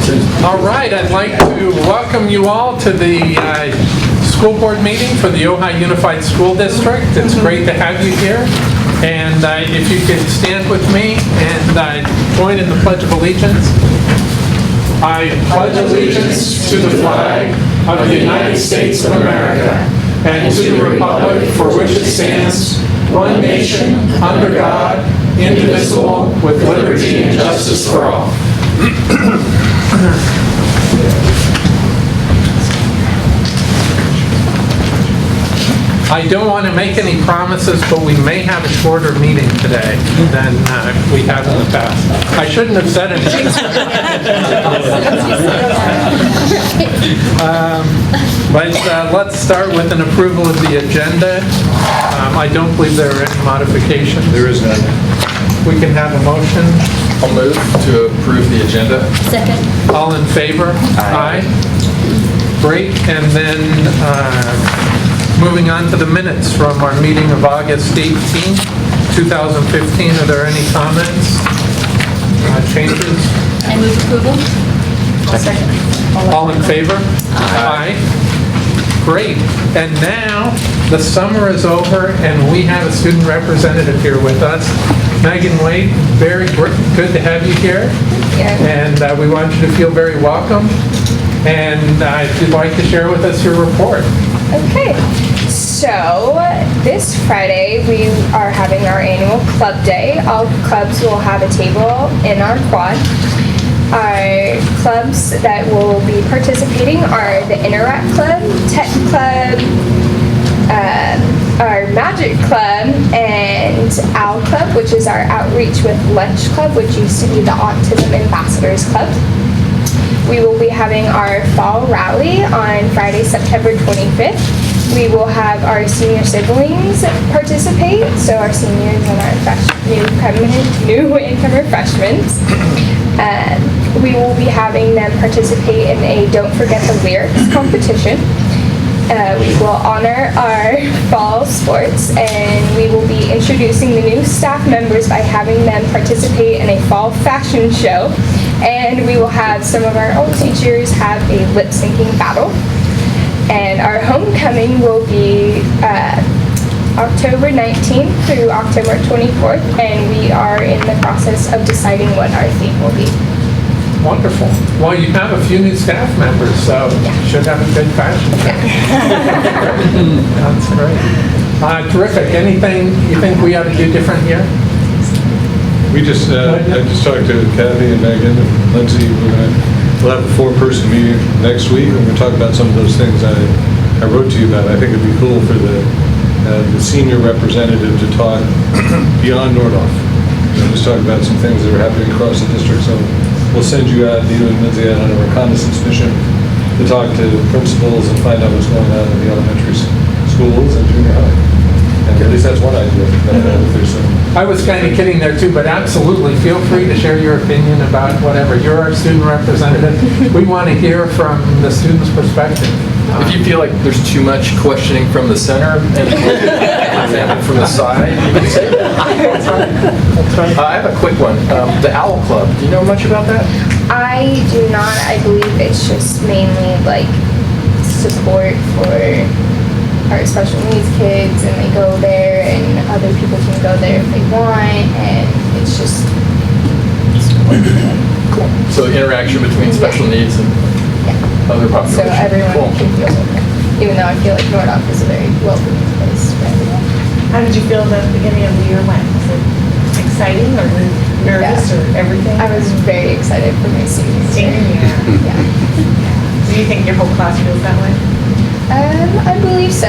All right, I'd like to welcome you all to the school board meeting for the Ojai Unified School District. It's great to have you here. And if you could stand with me and join in the Pledge of Allegiance. I pledge allegiance to the flag of the United States of America and to the republic for which it stands, one nation, under God, indivisible, with liberty and justice for all. I don't want to make any promises, but we may have a shorter meeting today than we have in the past. I shouldn't have said anything. But let's start with an approval of the agenda. I don't believe there are any modifications. There is none. We can have a motion. I'll move to approve the agenda. Second. All in favor? Aye. Great. And then moving on to the minutes from our meeting of August 18, 2015. Are there any comments? Changes? I move approval. Second. All in favor? Aye. Great. And now the summer is over and we have a student representative here with us. Megan Wade, very good to have you here. And we want you to feel very welcome. And if you'd like to share with us your report. Okay, so this Friday we are having our annual club day. All clubs will have a table in our quad. Our clubs that will be participating are the Interact Club, Tech Club, our Magic Club, and OWL Club, which is our Outreach with Lunch Club, which used to be the Autism Ambassadors Club. We will be having our fall rally on Friday, September 25th. We will have our senior siblings participate, so our seniors and our new incomer freshmen. We will be having them participate in a Don't Forget the Lyrics competition. We will honor our fall sports, and we will be introducing the new staff members by having them participate in a fall fashion show. And we will have some of our old teachers have a lip syncing battle. And our homecoming will be October 19th through October 24th, and we are in the process of deciding what our theme will be. Wonderful. Well, you have a few new staff members, so you should have a good fashion show. That's great. Terrific. Anything you think we ought to do different here? I just talked to Kathy and Megan and Lindsay. We'll have a 4-person meeting next week, and we'll talk about some of those things I wrote to you about. I think it'd be cool for the senior representative to talk beyond Nordhoff. Just talk about some things that are happening across the district. So we'll send you out, you and Lindsay, out on a reconnaissance mission to talk to principals and find out what's going on in the elementary schools and junior high. And at least that's one idea. I was kind of kidding there too, but absolutely feel free to share your opinion about whatever. You're our student representative. We want to hear from the student's perspective. If you feel like there's too much questioning from the center and from the side, you can say that. That's right. I have a quick one. The OWL Club, do you know much about that? I do not. I believe it's just mainly like support for our special needs kids, and they go there, and other people can go there if they want, and it's just cool. So interaction between special needs and other populations. So everyone cool. can feel welcome, even though I feel like Nordhoff is a very welcoming place for everyone. How did you feel the beginning of the year went? Was it exciting or nervous or everything? I was very excited for my senior year. Yeah. Do you think your whole class feels that way? I believe so.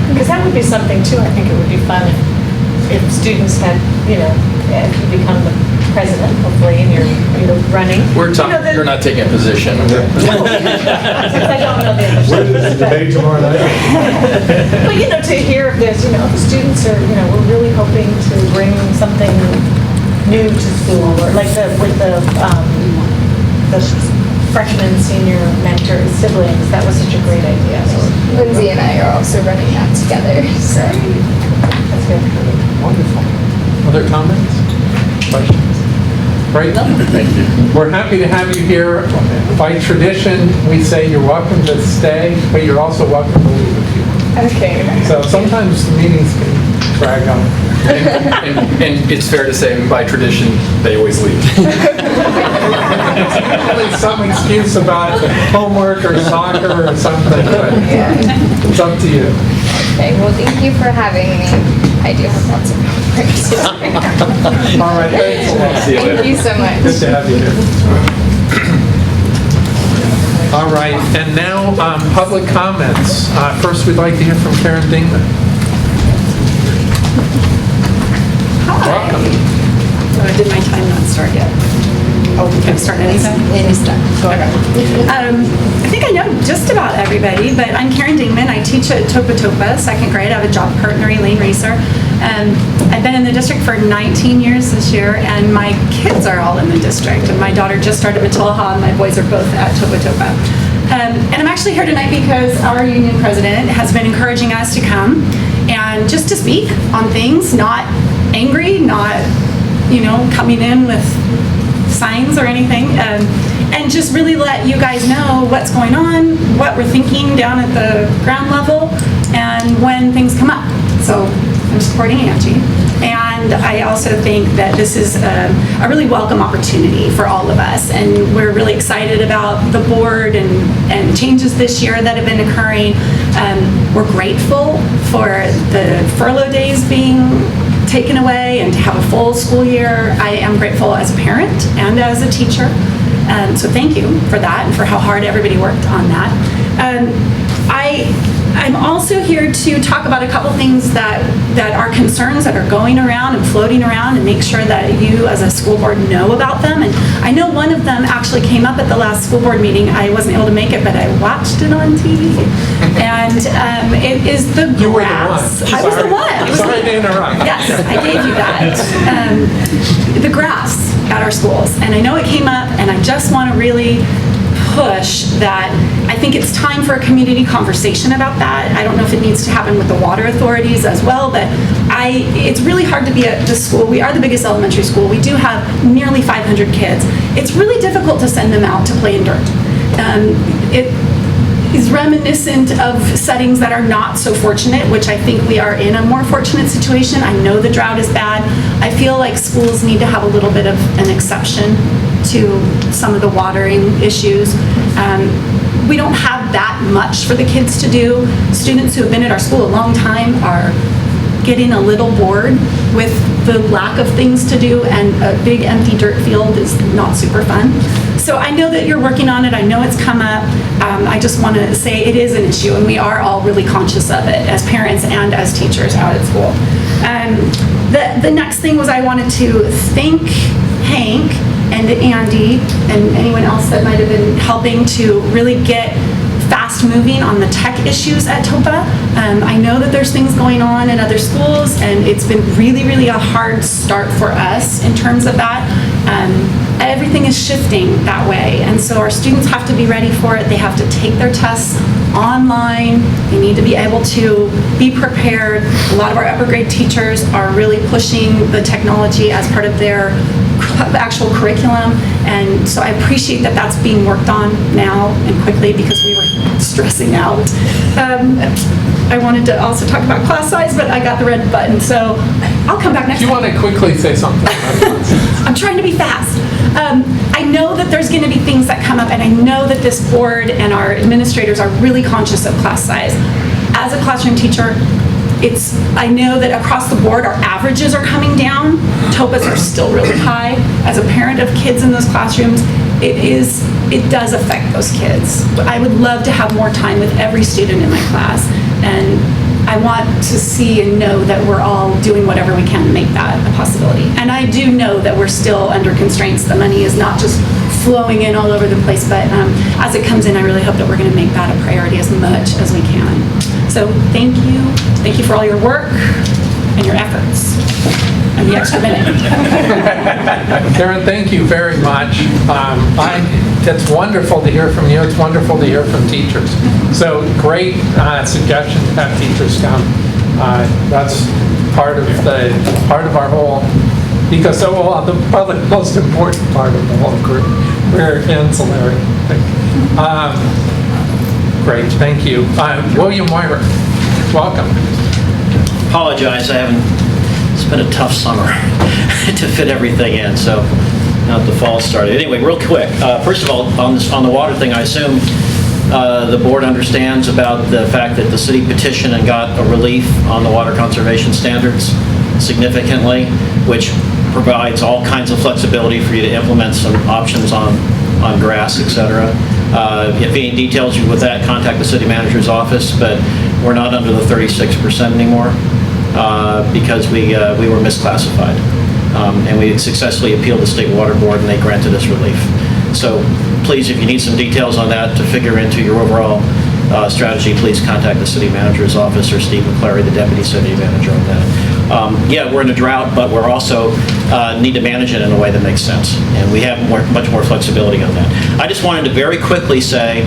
Because that would be something too. I think it would be fun if students had, if you become the president, hopefully, and you're running. We're talking. You're not taking a position. Since I don't know the other Where is the debate tomorrow night? But to hear if there's, the students are, we're really hoping to bring something new to school, or like with the freshman, senior mentors, siblings. That was such a great idea. So, Lindsay and I are also running that together. So that's good. Wonderful. Other comments? Questions? Great. Thank you. We're happy to have you here. By tradition, we say you're welcome to stay, but you're also welcome to leave if you want. Okay. So sometimes the meetings can drag on. And it's fair to say, by tradition, they always leave. Probably some excuse about homework or soccer or something, but it's up to you. Okay, well, thank you for having me. I do have lots of homework to do. All right, thanks a lot. See you later. Thank you so much. Good to have you here. All right, and now public comments. First, we'd like to hear from Karen Dingman. Welcome. Did my time not start yet? Oh, can I start anytime? Anytime. Go ahead. I think I know just about everybody, but I'm Karen Dingman. I teach at Topa Topa, second grade. I have a job partner, Elaine Racer. I've been in the district for 19 years this year, and my kids are all in the district. And my daughter just started Matilaha, and my boys are both at Topa Topa. And I'm actually here tonight because our union president has been encouraging us to come and just to speak on things, not angry, not, coming in with signs or anything, and just really let you guys know what's going on, what we're thinking down at the ground level, and when things come up. So I'm supporting Angie. And I also think that this is a really welcome opportunity for all of us. And we're really excited about the board and changes this year that have been occurring. We're grateful for the furlough days being taken away and to have a full school year. I am grateful as a parent and as a teacher. So thank you for that and for how hard everybody worked on that. I'm also here to talk about a couple things that are concerns that are going around and floating around, and make sure that you as a school board know about them. And I know one of them actually came up at the last school board meeting. I wasn't able to make it, but I watched it on TV. And it is the grass. You were the one. I was the one. Sorry to interrupt. Yes, I gave you that. The grass at our schools. And I know it came up, and I just want to really push that. I think it's time for a community conversation about that. I don't know if it needs to happen with the water authorities as well, but it's really hard to be at the school. We are the biggest elementary school. We do have nearly 500 kids. It's really difficult to send them out to play in dirt. It is reminiscent of settings that are not so fortunate, which I think we are in a more fortunate situation. I know the drought is bad. I feel like schools need to have a little bit of an exception to some of the watering issues. We don't have that much for the kids to do. Students who have been at our school a long time are getting a little bored with the lack of things to do, and a big empty dirt field is not super fun. So I know that you're working on it. I know it's come up. I just want to say it is an issue, and we are all really conscious of it as parents and as teachers out at school. The next thing was I wanted to thank Hank and Andy and anyone else that might have been helping to really get fast moving on the tech issues at Topa. I know that there's things going on in other schools, and it's been really, really a hard start for us in terms of that. Everything is shifting that way, and so our students have to be ready for it. They have to take their tests online. They need to be able to be prepared. A lot of our upper grade teachers are really pushing the technology as part of their actual curriculum, and so I appreciate that that's being worked on now and quickly, because we were stressing out. I wanted to also talk about class size, but I got the red button, so I'll come back next Do you time. want to quickly say something? I'm trying to be fast. I know that there's going to be things that come up, and I know that this board and our administrators are really conscious of class size. As a classroom teacher, I know that across the board our averages are coming down. TOPAs are still really high. As a parent of kids in those classrooms, it does affect those kids. I would love to have more time with every student in my class, and I want to see and know that we're all doing whatever we can to make that a possibility. And I do know that we're still under constraints. The money is not just flowing in all over the place, but as it comes in, I really hope that we're going to make that a priority as much as we can. So thank you. Thank you for all your work and your efforts and the extra minute. Karen, thank you very much. It's wonderful to hear from you. It's wonderful to hear from teachers. So great suggestion to have teachers come. That's part of our whole because, well, probably the most important part of the whole group. We're ancillary. Great, thank you. William Wyrick, welcome. Apologize, I haven't, it's been a tough summer to fit everything in, so now the fall started. Anyway, real quick, first of all, on the water thing, I assume the board understands about the fact that the city petitioned and got a relief on the water conservation standards significantly, which provides all kinds of flexibility for you to implement some options on grass, et cetera. If any details with that, contact the city manager's office, but we're not under the 36% anymore because we were misclassified. And we successfully appealed the State Water Board, and they granted us relief. So please, if you need some details on that to figure into your overall strategy, please contact the city manager's office or Steve McClary, the deputy city manager, on that. Yeah, we're in a drought, but we're also need to manage it in a way that makes sense. And we have much more flexibility on that. I just wanted to very quickly say,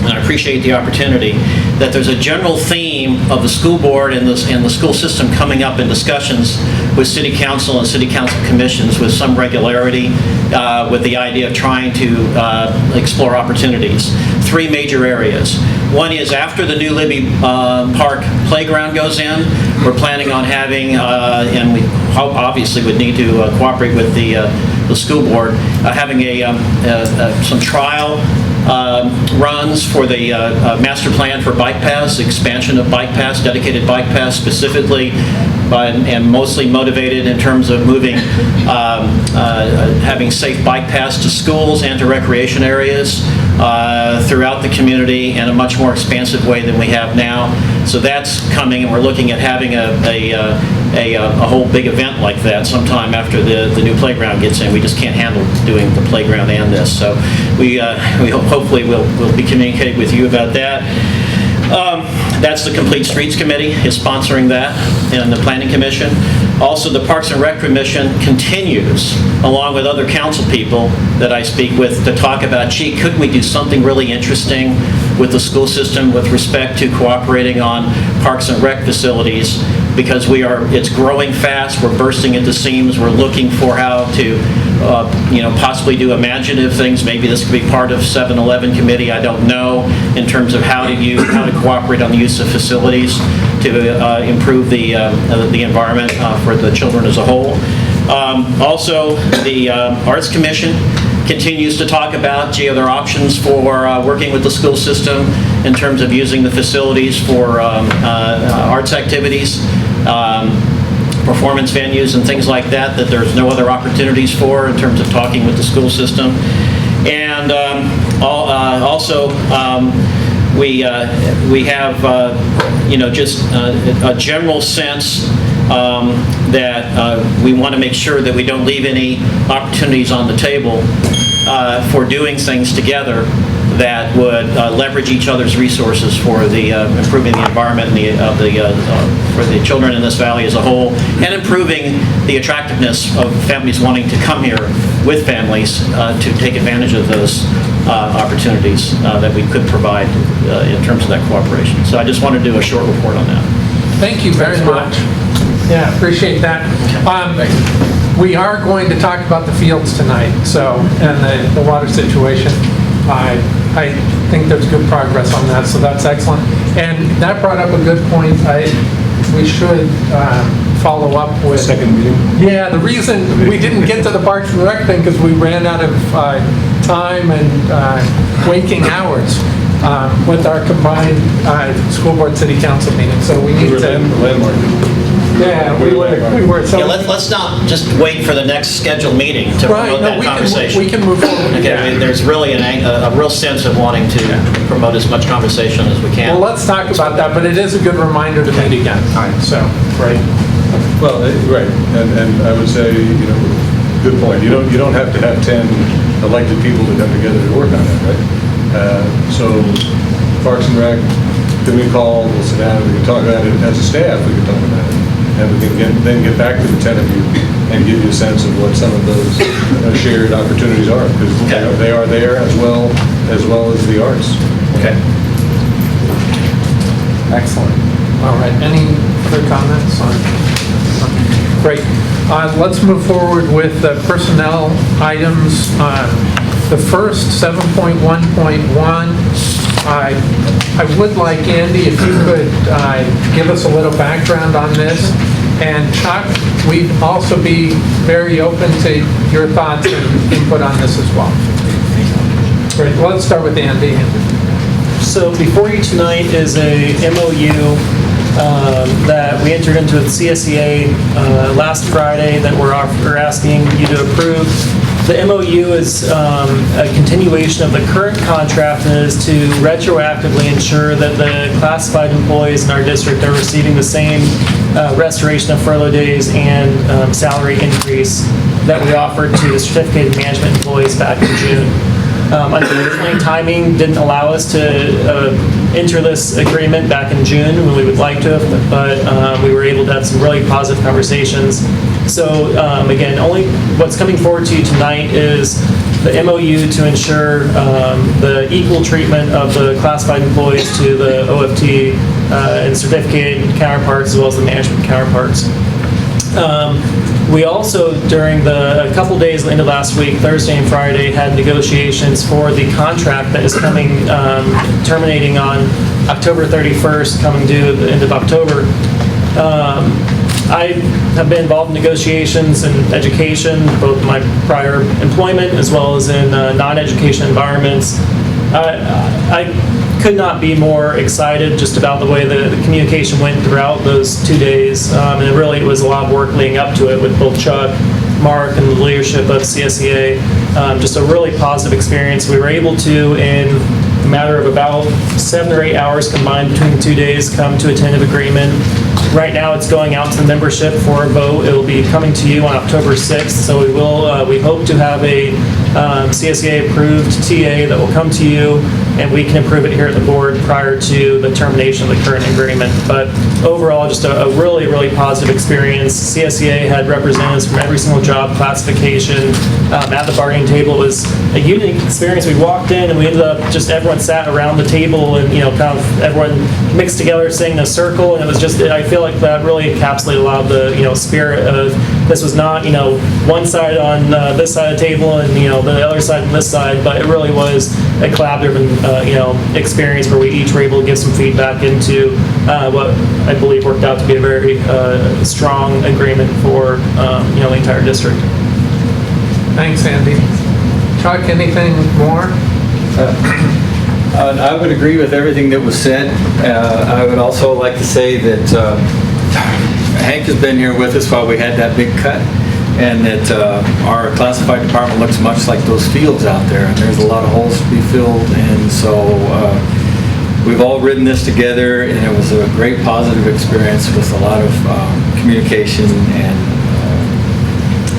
and I appreciate the opportunity, that there's a general theme of the school board and the school system coming up in discussions with city council and city council commissions with some regularity, with the idea of trying to explore opportunities. Three major areas. One is after the new Libby Park playground goes in, we're planning on having, and we obviously would need to cooperate with the school board, having some trial runs for the master plan for bike paths, expansion of bike paths, dedicated bike paths specifically, and mostly motivated in terms of moving, having safe bike paths to schools and to recreation areas throughout the community in a much more expansive way than we have now. So that's coming, and we're looking at having a whole big event like that sometime after the new playground gets in. We just can't handle doing the playground and this. So we hopefully we'll be communicating with you about that. That's the Complete Streets Committee is sponsoring that, and the Planning Commission. Also, the Parks and Rec Commission continues, along with other council people that I speak with, to talk about, gee, couldn't we do something really interesting with the school system with respect to cooperating on Parks and Rec facilities, because it's growing fast, we're bursting at the seams, we're looking for how to possibly do imaginative things. Maybe this could be part of 7-Eleven committee, I don't know, in terms of how to cooperate on the use of facilities to improve the environment for the children as a whole. Also, the Arts Commission continues to talk about, gee, are there options for working with the school system in terms of using the facilities for arts activities, performance venues and things like that there's no other opportunities for in terms of talking with the school system. And also, we have just a general sense that we want to make sure that we don't leave any opportunities on the table for doing things together that would leverage each other's resources for the improving the environment for the children in this valley as a whole, and improving the attractiveness of families wanting to come here with families to take advantage of those opportunities that we could provide in terms of that cooperation. So I just wanted to do a short report on that. Thank you very much. Yeah, appreciate that. We are going to talk about the fields tonight, and the water situation. I think there's good progress on that, so that's excellent. And that brought up a good point. We should follow up with... Second meeting? Yeah, the reason we didn't get to the Parks and Rec thing because we ran out of time and waking hours with our combined school board city council meeting. So we need to... Landmark. Yeah, we were. So let's not just wait for the next scheduled meeting to promote that conversation. We can move forward. Okay, there's really a real sense of wanting to promote as much conversation as we can. Well, let's talk about that, but it is a good reminder to meet again. So, great. Well, right, and I would say, good point. You don't have to have 10 elected people to come together to work on it, right? So, Parks and Rec, give me a call, we'll sit down, we can talk about it. As a staff, we can talk about it. And we can then get back to the 10 of you and give you a sense of what some of those shared opportunities are, because they are there as well as the arts. Okay. Excellent. All right. Any other comments on? Great. Let's move forward with the personnel items. The first, 7.1.1, I would like, Andy, if you could give us a little background on this. And Chuck, we'd also be very open to your thoughts and input on this as well. Great. Well, let's start with Andy. So before you tonight is a MOU that we entered into with CSEA last Friday that we're asking you to approve. The MOU is a continuation of the current contract and is to retroactively ensure that the classified employees in our district are receiving the same restoration of furlough days and salary increase that we offered to the certificated management employees back in June. Unfortunately, timing didn't allow us to enter this agreement back in June when we would like to have, but we were able to have some really positive conversations. So again, only what's coming forward to you tonight is the MOU to ensure the equal treatment of the classified employees to the OFT and certificated counterparts as well as the management counterparts. We also, during a couple days into last week, Thursday and Friday, had negotiations for the contract that is coming, terminating on October 31st, coming due at the end of October. I have been involved in negotiations in education, both my prior employment as well as in non-education environments. I could not be more excited just about the way the communication went throughout those 2 days. And it was a lot of work leading up to it with both Chuck, Mark, and the leadership of CSEA. Just a really positive experience. We were able to, in a matter of about 7 or 8 hours combined between the 2 days, come to a tentative agreement. Right now, it's going out to the membership for a vote. It'll be coming to you on October 6th. So we hope to have a CSEA-approved TA that will come to you, and we can approve it here at the board prior to the termination of the current agreement. But overall, just a really, really positive experience. CSEA had representatives from every single job classification at the bargaining table. It was a unique experience. We walked in, and we ended up just everyone sat around the table, and kind of everyone mixed together, singing in a circle, and it was just, I feel like that really encapsulated a lot of the spirit of this was not one side on this side of the table and the other side on this side, but it really was a collaborative experience where we each were able to give some feedback into what I believe worked out to be a very strong agreement for the entire district. Thanks, Andy. Chuck, anything more? I would agree with everything that was said. I would also like to say that Hank has been here with us while we had that big cut, and that our classified department looks much like those fields out there, and there's a lot of holes to be filled, and so we've all ridden this together, and it was a great positive experience with a lot of communication, and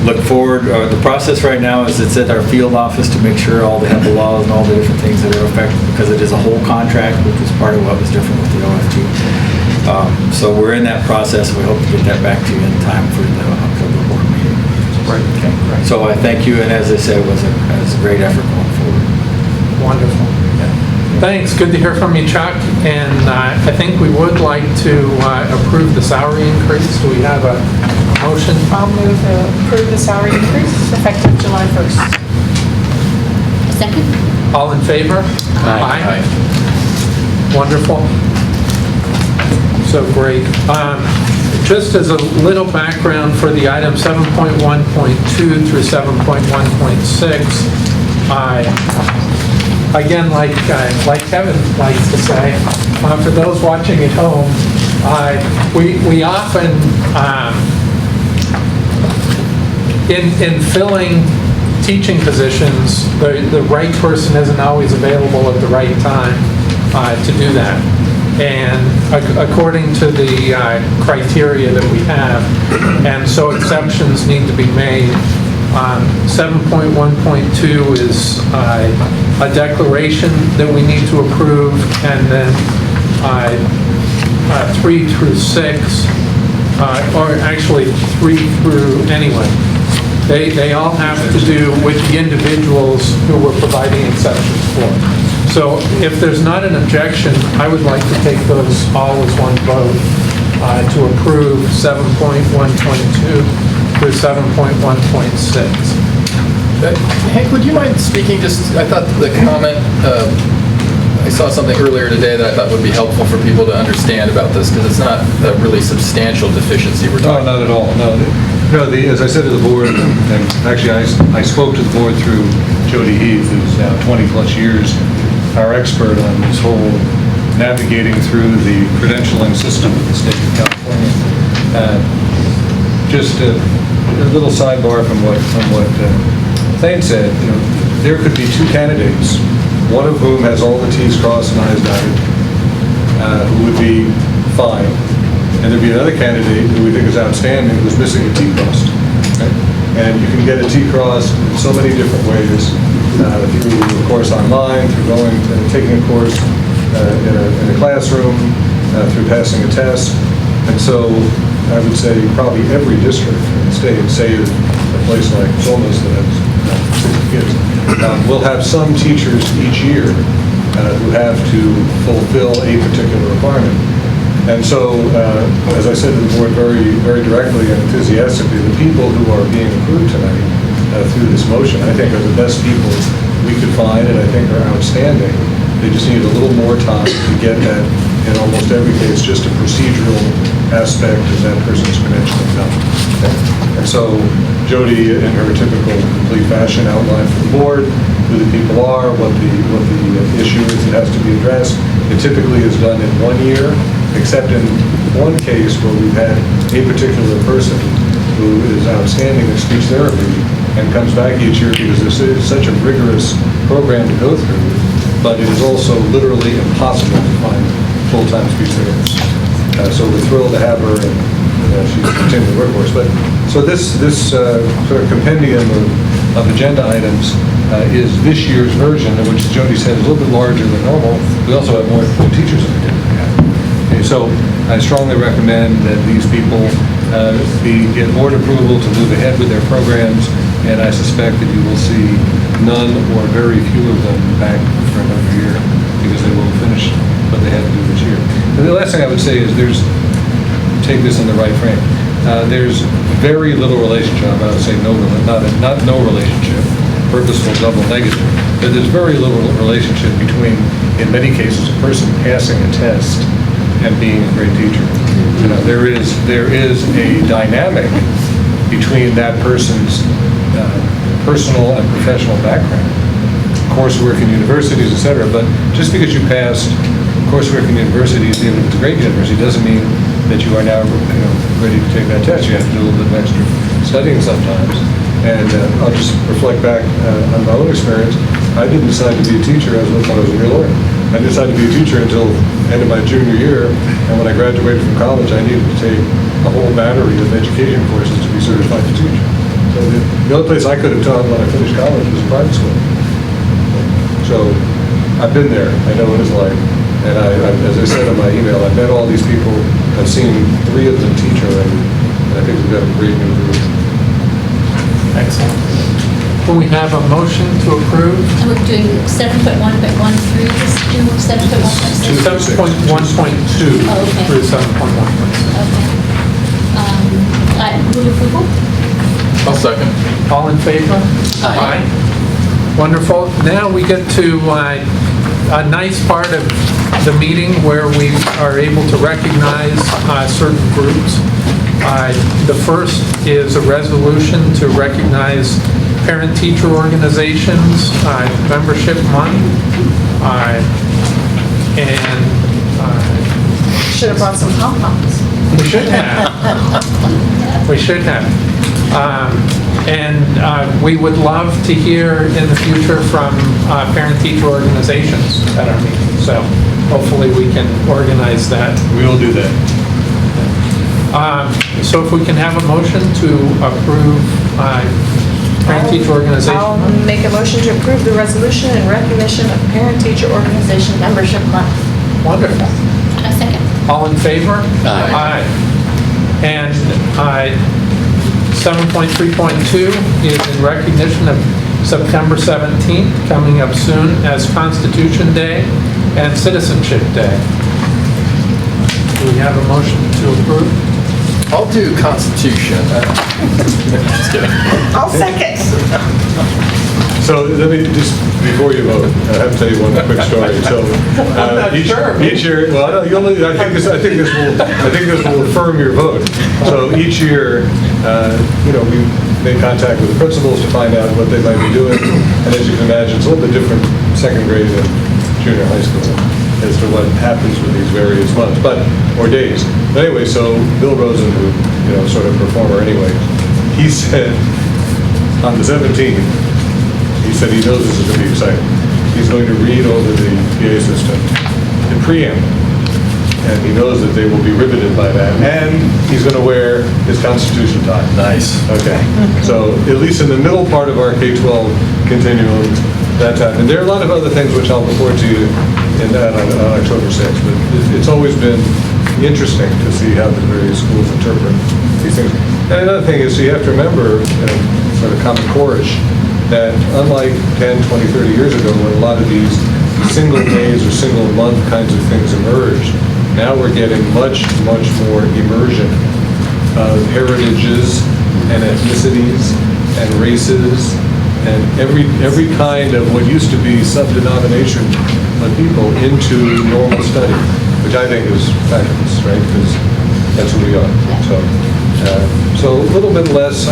look forward. The process right now is it's at our field office to make sure all the HIPAA laws and all the different things that are affected, because it is a whole contract, which was part of what was different with the OFT. So we're in that process. We hope to get that back to you in time for the October board meeting. Right. Okay, great. So I thank you, and as I said, it was a great effort going forward. Wonderful. Thanks. Good to hear from you, Chuck. And I think we would like to approve the salary increase. Do we have a motion? I'll move to approve the salary increase effective July 1st. Second? All in favor? Aye. Wonderful. So great. Just as a little background for the item 7.1.2 through 7.1.6, again, like Kevin likes to say, for those watching at home, we often, in filling teaching positions, the right person isn't always available at the right time to do that. And according to the criteria that we have, and so exceptions need to be made. 7.1.2 is a declaration that we need to approve, and then 3 through 6, or actually 3 through, anyway, they all have to do with the individuals who we're providing exceptions for. So if there's not an objection, I would like to take those all as one vote to approve 7.1.2 through 7.1.6. Hank, would you mind speaking just, I thought the comment, I saw something earlier today that I thought would be helpful for people to understand about this, because it's not a really substantial deficiency we're No, talking not at all, no. No, as I said to the board, and actually I spoke to the board through Jody Heath, who's now 20-plus years our expert on this whole navigating through the credentialing system of the state of California. Just a little sidebar from what Thane said. You know, there could be two candidates, one of whom has all the T's crossed and I's dotted, who would be fine. And there'd be another candidate who we think is outstanding who's missing a T crossed. Okay? And you can get a T crossed in so many different ways, through a course online, through taking a course in a classroom, through passing a test. And so I would say probably every district in the state, save a place like Solnos that has 60 kids, will have some teachers each year who have to fulfill a particular requirement. And so, as I said to the board very, very directly and enthusiastically, the people who are being approved tonight through this motion, I think are the best people we could find, and I think are outstanding. They just need a little more time to get that, in almost every case, just a procedural aspect of that person's credentialing done. Okay? And so Jody, in her typical complete fashion, outlined for the board who the people are, what the issue is that has to be addressed. It typically is done in 1 year, except in one case where we've had a particular person who is outstanding in speech therapy and comes back each year because this is such a rigorous program to go through, but it is also literally impossible to find full-time speech therapists. So we're thrilled to have her, and she's continuing to work for us. But so this sort of compendium of agenda items is this year's version, which Jody said is a little bit larger than normal. We also have more teachers than we did. Okay, so I strongly recommend that these people get board approval to move ahead with their programs, and I suspect that you will see none or very few of them back for another year because they will finish what they had to do this year. And the last thing I would say is take this in the right frame. There's very little relationship, I'm about to say not no relationship, purposeful double negative, but there's very little relationship between, in many cases, a person passing a test and being a great teacher. You know, there is a dynamic between that person's personal and professional background, coursework in universities, etc. But just because you passed coursework in universities, even if it's a great university, doesn't mean that you are now ready to take that test. You have to do a little bit of extra studying sometimes. And I'll just reflect back on my own experience. I didn't decide to be a teacher as I thought I was a real lawyer. I decided to be a teacher until the end of my junior year, and when I graduated from college, I needed to take a whole battery of education courses to be certified to teach. So the only place I could have taught when I finished college was a private school. So I've been there. I know what it's like. And as I said in my email, I've met all these people. I've seen 3 of them teach already, and I think we've got a great new group. Excellent. Will we have a motion to approve? And we're doing 7.1.1 through 7.1.6? 7.1.2 okay. through 7.1.6. Okay. I move approval? I'll second. All in favor? Aye. Wonderful. Now we get to a nice part of the meeting where we are able to recognize certain groups. The first is a resolution to recognize parent-teacher organizations, membership month, and Should have brought some pom-poms. we should have. We should have. And we would love to hear in the future from parent-teacher organizations at our meeting. So hopefully we can organize that. We will do that. So if we can have a motion to approve parent-teacher organization. I'll make a motion to approve the resolution in recognition of Parent-Teacher Organization Membership Month. Wonderful. A second. All in favor? Aye. And 7.3.2 is in recognition of September 17th, coming up soon, as Constitution Day and Citizenship Day. Do we have a motion to approve? I'll do Constitution. Just kidding. I'll second. So let me, just before you vote, I have to tell you one quick story. So each year, well, no, I think this will affirm your vote. So each year, we make contact with the principals to find out what they might be doing. And as you can imagine, it's a little bit different second grade than junior high school as to what happens with these various months, or days. But anyway, so Bill Rosen, who, sort of performer anyway, he said on the 17th, he said he knows this is going to be exciting. He's going to read over the PA system, the preamble, and he knows that they will be riveted by that. And he's going to wear his Constitution tie. Nice. Okay. So at least in the middle part of our K-12 continuum, that's happened. There are a lot of other things which I'll report to you in that on October 6th, but it's always been interesting to see how the various schools interpret these things. And another thing is, you have to remember, sort of common core-ish, that unlike 10, 20, 30 years ago, when a lot of these single days or single month kinds of things emerged, now we're getting much, much more immersion of heritages and ethnicities and races and every kind of what used to be sub-denomination of people into normal study, which I think is fabulous, right? Because that's who we are. So a little bit less.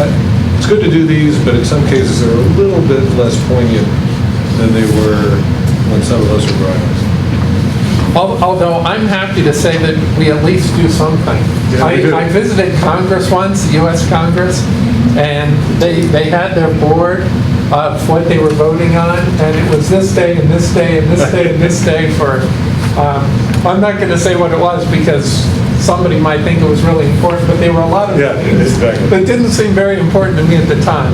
It's good to do these, but in some cases they're a little bit less poignant than they were when some of us were growing up. Although I'm happy to say that we at least do something. Yeah, we do. I visited Congress once, the U.S. Congress, and they had their board of what they were voting on, and it was this day and this day and this day and this day for, I'm not going to say what it was because somebody might think it was really important, but there were a lot of things exactly. that didn't seem very important to me at the time.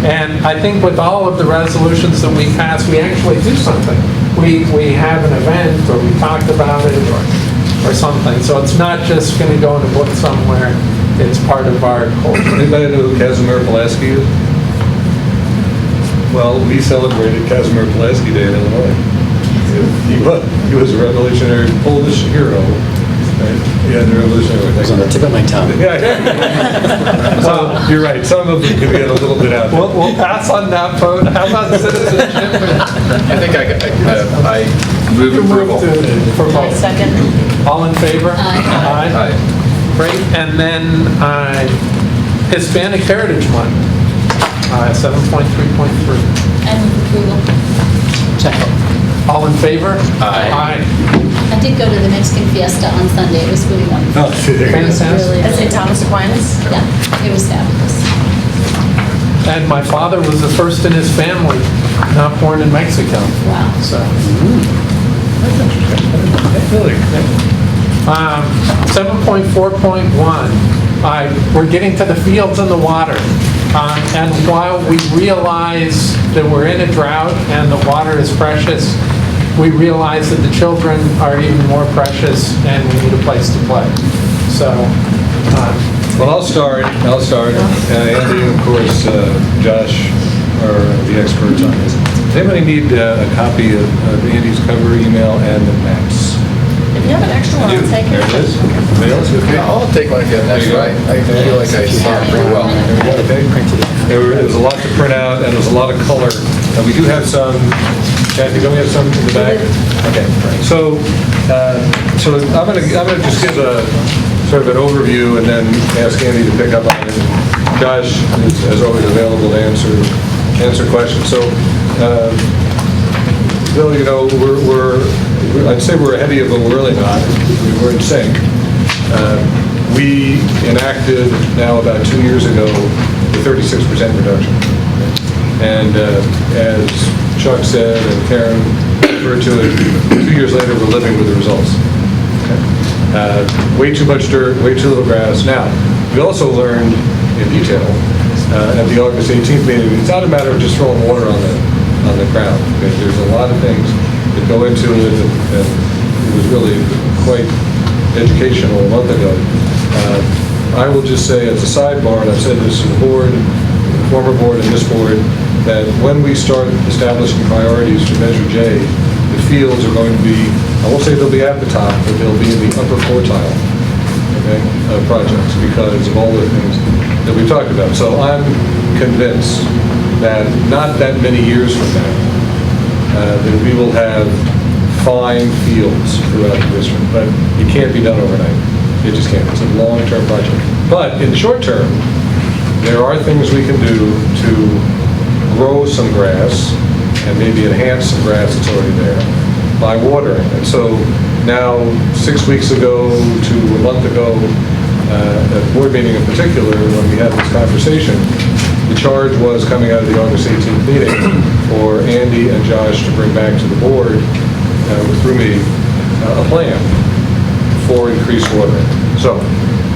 And I think with all of the resolutions that we pass, we actually do something. We have an event, or we talk about it, or something. So it's not just going to go in a book somewhere. It's part of our culture. Anybody know who Kazimierz Pulaski is? Well, we celebrated Kazimierz Pulaski Day in Illinois. He was a revolutionary Polish hero. Right? Yeah, the revolutionary. It was on the tip of my tongue. Yeah. So you're right. Some of them can get a little bit out there. We'll pass on that vote. How about citizenship? I think I move You approval. For I both. second. All in favor? Aye. Aye. Great. And then Hispanic Heritage Month, 7.3.3. I move approval. Second. All in favor? Aye. I did go to the Mexican Fiesta on Sunday. It was really wonderful. Oh, see, there you It was go. really, At St. Thomas Aquinas? yeah, it was fabulous. And my father was the first in his family not born in Mexico. Wow. So, Really? 7.4.1, we're getting to the fields and the water. And while we realize that we're in a drought and the water is precious, we realize that the children are even more precious and we need a place to play. So, Well, I'll start. Andy, of course, Josh are the experts on this. Does anybody need a copy of Andy's cover email and the maps? If you have an extra one, I'll take There it. it is. Anybody else? Okay. I'll take one again next There you night. go. I feel like I saw it pretty well. Okay. There was a lot to print out, and there was a lot of color. And we do have some, Kathy, don't we have some in the back? Okay. So I'm gonna just give a sort of an overview and then ask Andy to pick up on it. Josh is, as always, available to answer questions. So, Bill, I'd say we're ahead of you, but we're really not. We're in sync. We enacted now about 2 years ago the 36% reduction. And as Chuck said and Karen referred to it, 2 years later we're living with the results. Way too much dirt, way too little grass. Now, we also learned in detail at the August 18th meeting, it's not a matter of just throwing water on the ground. Okay? There's a lot of things that go into it, and it was really quite educational a month ago. I will just say as a sidebar, and I've said this to the board, the former board and this board, that when we start establishing priorities for Measure J, the fields are going to be, I won't say they'll be at the top, but they'll be in the upper quartile. projects because of all the things that we talked about. So I'm convinced that not that many years from now, that we will have fine fields throughout the district, but it can't be done overnight. It just can't. It's a long-term project. But in the short term, there are things we can do to grow some grass and maybe enhance some grass that's already there by watering. And so now, 6 weeks ago to a month ago, at a board meeting in particular, when we had this conversation, the charge was coming out of the August 18th meeting for Andy and Josh to bring back to the board, through me, a plan for increased watering. So,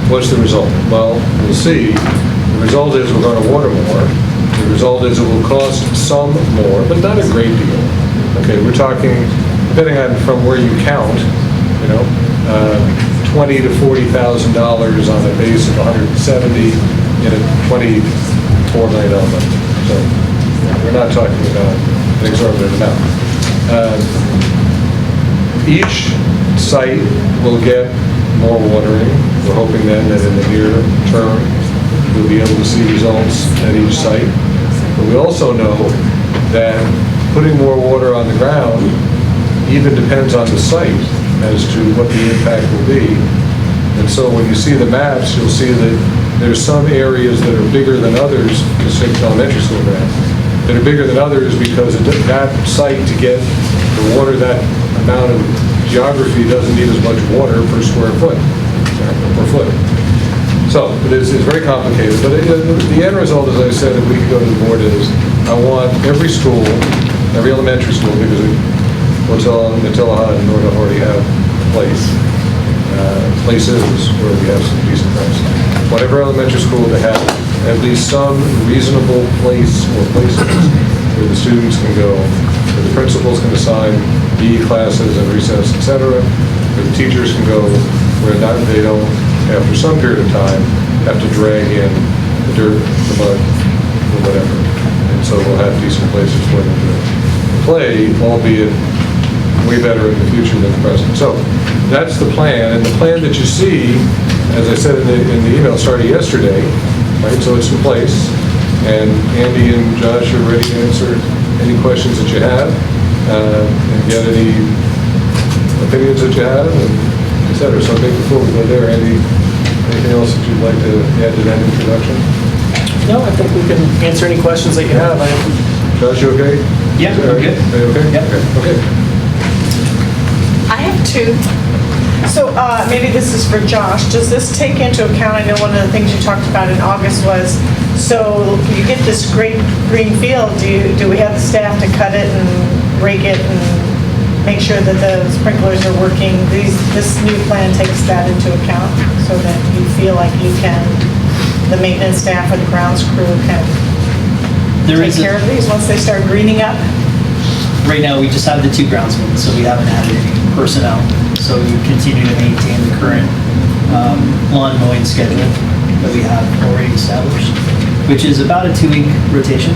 what's the result? Well, we'll see. The result is we're going to water more. The result is it will cost some more, but not a great deal. Okay, we're talking, depending on from where you count, you know, $20,000 to $40,000 on a base of 170 in a $24 million budget. So we're not talking about an exorbitant amount. Each site will get more watering. We're hoping then that in the near term, we'll be able to see results at each site. But we also know that putting more water on the ground even depends on the site as to what the impact will be. And so when you see the maps, you'll see that there's some areas that are bigger than others, just take elementary school ground, that are bigger than others because that site to get the water, that amount of geography doesn't need as much water per square foot, per foot. So it's very complicated, but the end result, as I said, if we could go to the board, is I want every school, every elementary school, because Matilaha and Norda already have places where we have some decent prices. Whatever elementary school to have at least some reasonable place or places where the students can go, where the principals can assign PE classes and recess, etc., where the teachers can go, where they don't, after some period of time, have to drag in the dirt, the mud, or whatever. And so we'll have decent places for them to play, albeit way better in the future than the present. So that's the plan, and the plan that you see, as I said in the email, started yesterday, right? So it's in place, and Andy and Josh are ready to answer any questions that you have, and get any opinions that you have, and et cetera. So I think before we go there, Andy, anything else that you'd like to add to that introduction? No, I think we can answer any questions that you have. Josh, you okay? Yeah, we're good. Are you okay? Yep. Okay. I have two. So maybe this is for Josh. Does this take into account, I know one of the things you talked about in August was, so you get this great green field, do we have the staff to cut it and rake it and make sure that the sprinklers are working? This new plan takes that into account so that you feel like you can, the maintenance staff or the grounds crew can take care of these once they start greening up? Right now, we just have the 2 groundsmen, so we haven't added any personnel. So we continue to maintain the current lawn mowing schedule that we have already established, which is about a 2-week rotation.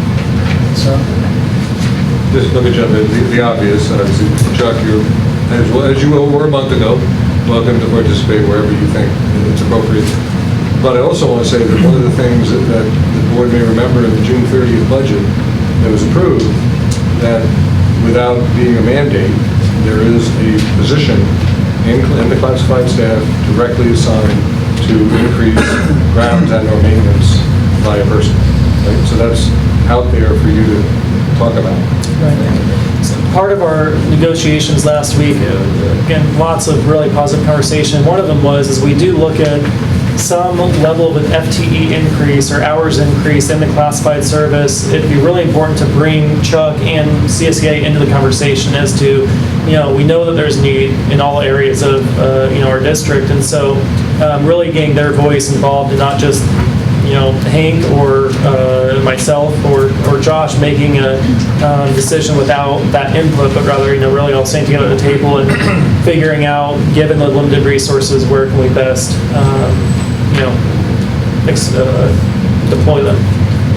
So, Just let me jump in. The obvious, obviously, Chuck, as you were a month ago, welcome to participate wherever you think it's appropriate. But I also want to say that one of the things that the board may remember in the June 30th budget that was approved, that without being a mandate, there is a position in the classified staff directly assigned to increase grounds and/or maintenance by a person. Right? So that's out there for you to talk about. Right. So part of our negotiations last week, again, lots of really positive conversation. One of them was, is we do look at some level of an FTE increase or hours increase in the classified service. It'd be really important to bring Chuck and CSEA into the conversation as to, we know that there's need in all areas of, our district. And so really getting their voice involved and not just, Hank or myself or Josh making a decision without that input, but rather, really all staying together at the table and figuring out, given the limited resources, where can we best, deploy them.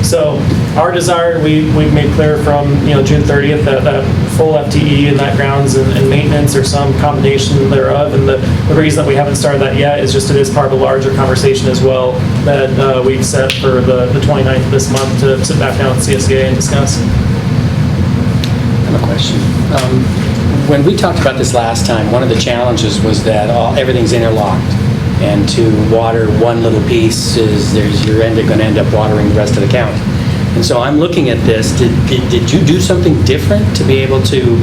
So our desire, we've made clear from, June 30th that full FTE in that grounds and maintenance or some combination thereof. And the reason that we haven't started that yet is just it is part of a larger conversation as well that we've set for the 29th of this month to sit back down with CSEA and discuss. I have a question. When we talked about this last time, one of the challenges was that everything's interlocked. And to water one little piece you're going to end up watering the rest of the county. And so I'm looking at this. Did you do something different to be able to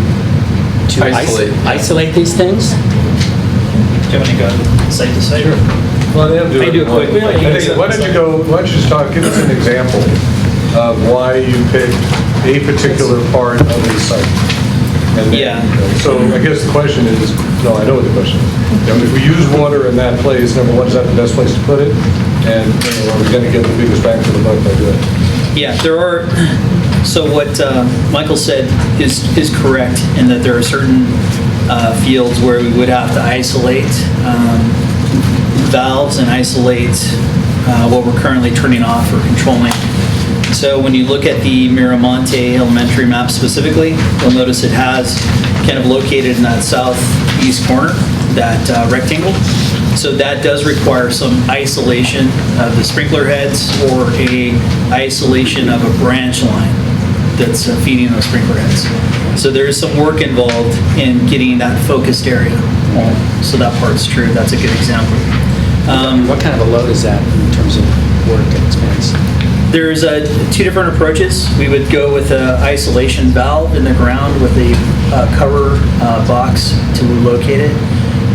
isolate these things? Do you want to go site to site? Well, they have to They do it quickly. I think, why don't you just give us an example of why you picked a particular part of the site? And then, Yeah. So I guess the question is, no, I know what the question is. If we use water in that place, number one, is that the best place to put it? And are we going to get the biggest bang for the buck by doing it? Yeah, there are, so what Michael said is correct in that there are certain fields where we would have to isolate valves and isolate what we're currently turning off or controlling. So when you look at the Miramonte Elementary map specifically, you'll notice it has kind of located in that southeast corner, that rectangle. So that does require some isolation of the sprinkler heads or a isolation of a branch line that's feeding those sprinkler heads. So there is some work involved in getting that focused area. So that part's true. That's a good example. What kind of a load is that in terms of work and expense? There's two different approaches. We would go with an isolation valve in the ground with a cover box to locate it,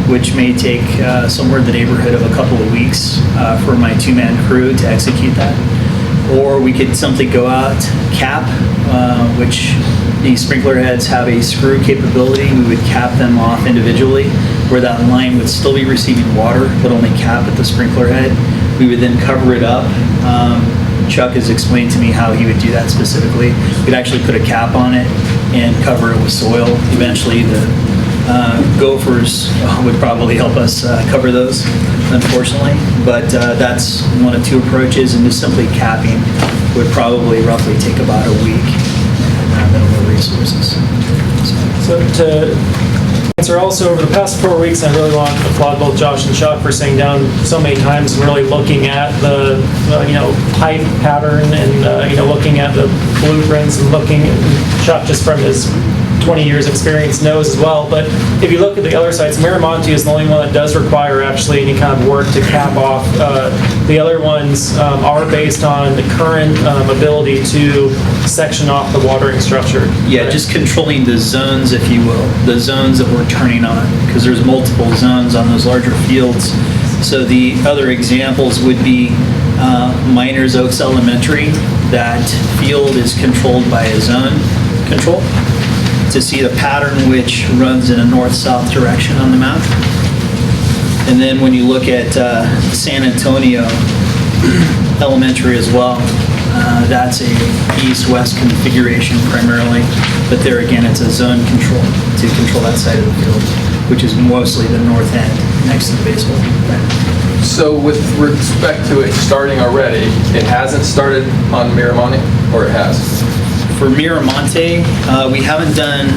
which may take somewhere in the neighborhood of a couple of weeks for my two-man crew to execute that. Or we could simply go out, cap, which the sprinkler heads have a screw capability. We would cap them off individually, where that line would still be receiving water, but only cap at the sprinkler head. We would then cover it up. Chuck has explained to me how he would do that specifically. We'd actually put a cap on it and cover it with soil. Eventually, the gophers would probably help us cover those, unfortunately. But that's one of two approaches, and just simply capping would probably roughly take about a week and minimal resources. So to answer also, over the past 4 weeks, I really want to applaud both Josh and Chuck for sitting down so many times and really looking at the, pipe pattern and, looking at the blueprints and looking at Chuck just from his 20 years experience knows as well. But if you look at the other sites, Miramonte is the only one that does require actually any kind of work to cap off. The other ones are based on the current ability to section off the watering structure. Yeah, right? just controlling the zones, if you will, the zones that we're turning on, because there's multiple zones on those larger fields. So the other examples would be Miners Oaks Elementary. That field is controlled by a zone control to see the pattern which runs in a north-south direction on the map. And then when you look at San Antonio Elementary as well, that's a east-west configuration primarily, but there again, it's a zone control to control that side of the field, which is mostly the north end next to the baseball. So with respect to it starting already, it hasn't started on Miramonte, or it has? For Miramonte, we haven't done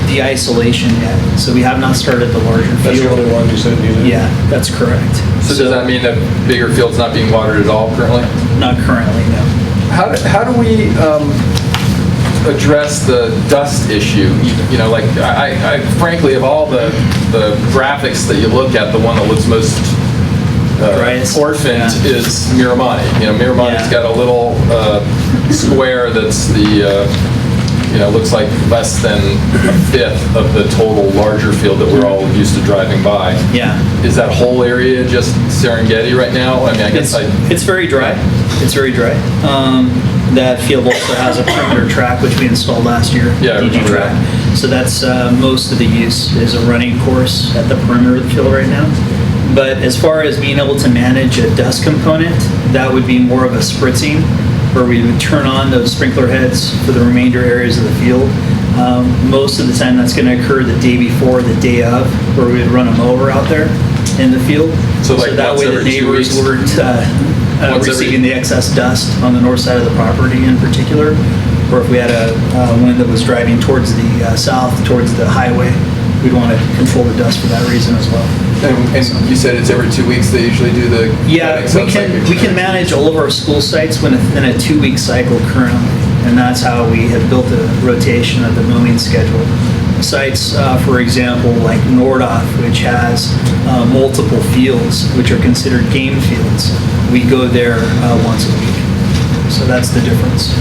the isolation yet, so we have not started the larger field. That's the only one you said needed? Yeah, that's correct. So does that mean that bigger field's not being watered at all currently? Not currently, no. How do we address the dust issue? I frankly, of all the graphics that you look at, the one that looks most Driest? orphaned is Miramonte. Miramonte's got a little square that's looks like less than a fifth of the total larger field that we're all used to driving by. Yeah. Is that whole area just Serengeti right now? I mean, I guess It's very dry. It's very dry. That field also has a perimeter track, which we installed last year. Yeah, I DG remember track. that. So that's most of the use is a running course at the perimeter of the field right now. But as far as being able to manage a dust component, that would be more of a spritzing, where we would turn on those sprinkler heads for the remainder areas of the field. Most of the time that's going to occur the day before, the day of, where we would run a mower out there in the field. So like that once way the every 2 neighbors weeks? weren't Once every- receiving the excess dust on the north side of the property in particular, or if we had a wind that was driving towards the south, towards the highway, we'd want to control the dust for that reason as well. And you said it's every 2 weeks they usually do the. Yeah, we can manage all of our school sites within a 2-week cycle currently, and that's how we have built the rotation of the mowing schedule. Sites, for example, like Nordoff, which has multiple fields, which are considered game fields, we go there once a week. So that's the difference.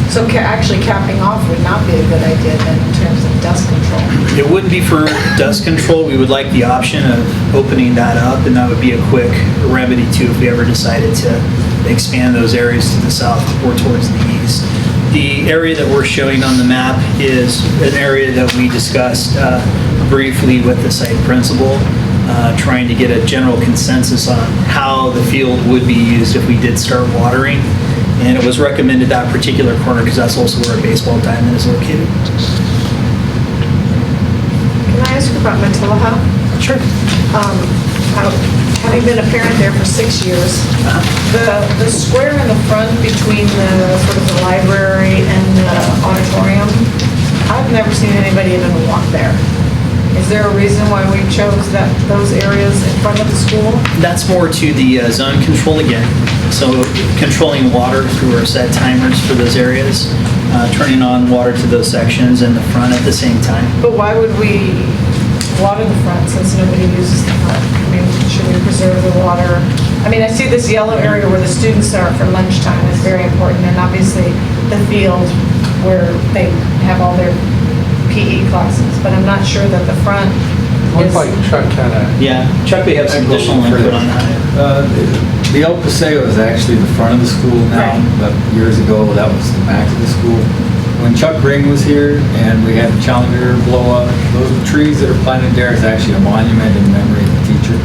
So actually capping off would not be a good idea then in terms of dust control. It wouldn't be for dust control. We would like the option of opening that up, and that would be a quick remedy too if we ever decided to expand those areas to the south or towards the east. The area that we're showing on the map is an area that we discussed briefly with the site principal, trying to get a general consensus on how the field would be used if we did start watering. And it was recommended that particular corner because that's also where a baseball diamond is located. Can I ask you about Matilaha? Sure. Having been a parent there for 6 years, the square in the front between the sort of the library and the auditorium, I've never seen anybody even walk there. Is there a reason why we chose those areas in front of the school? That's more to the zone control again. So controlling water through our set timers for those areas, turning on water to those sections in the front at the same time. But why would we water the front since nobody uses the front? I mean, should we preserve the water? I mean, I see this yellow area where the students are for lunchtime is very important, and obviously the field where they have all their PE classes, but I'm not sure that the front Looks is... like Chuck had a, Yeah, Chuck, we have some additional input on that. The El Paseo is actually the front of the school now, Right. but years ago, that was the back of the school. When Chuck Ring was here and we had the Challenger blow up, those trees that are planted there is actually a monument in memory of the teacher.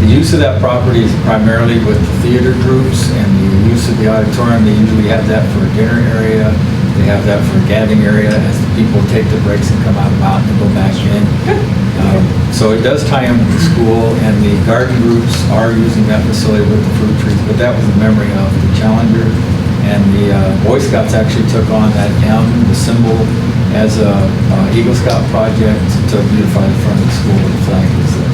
The use of that property is primarily with the theater groups and the use of the auditorium. They usually have that for a dinner area. They have that for a gathering area as the people take their breaks and come out and go back in. So it does tie in with the school, and the garden groups are using that facility with the fruit trees, but that was in memory of the Challenger. And the Boy Scouts actually took on that M, the symbol, as a Eagle Scout project to beautify the front of the school with the flag was there.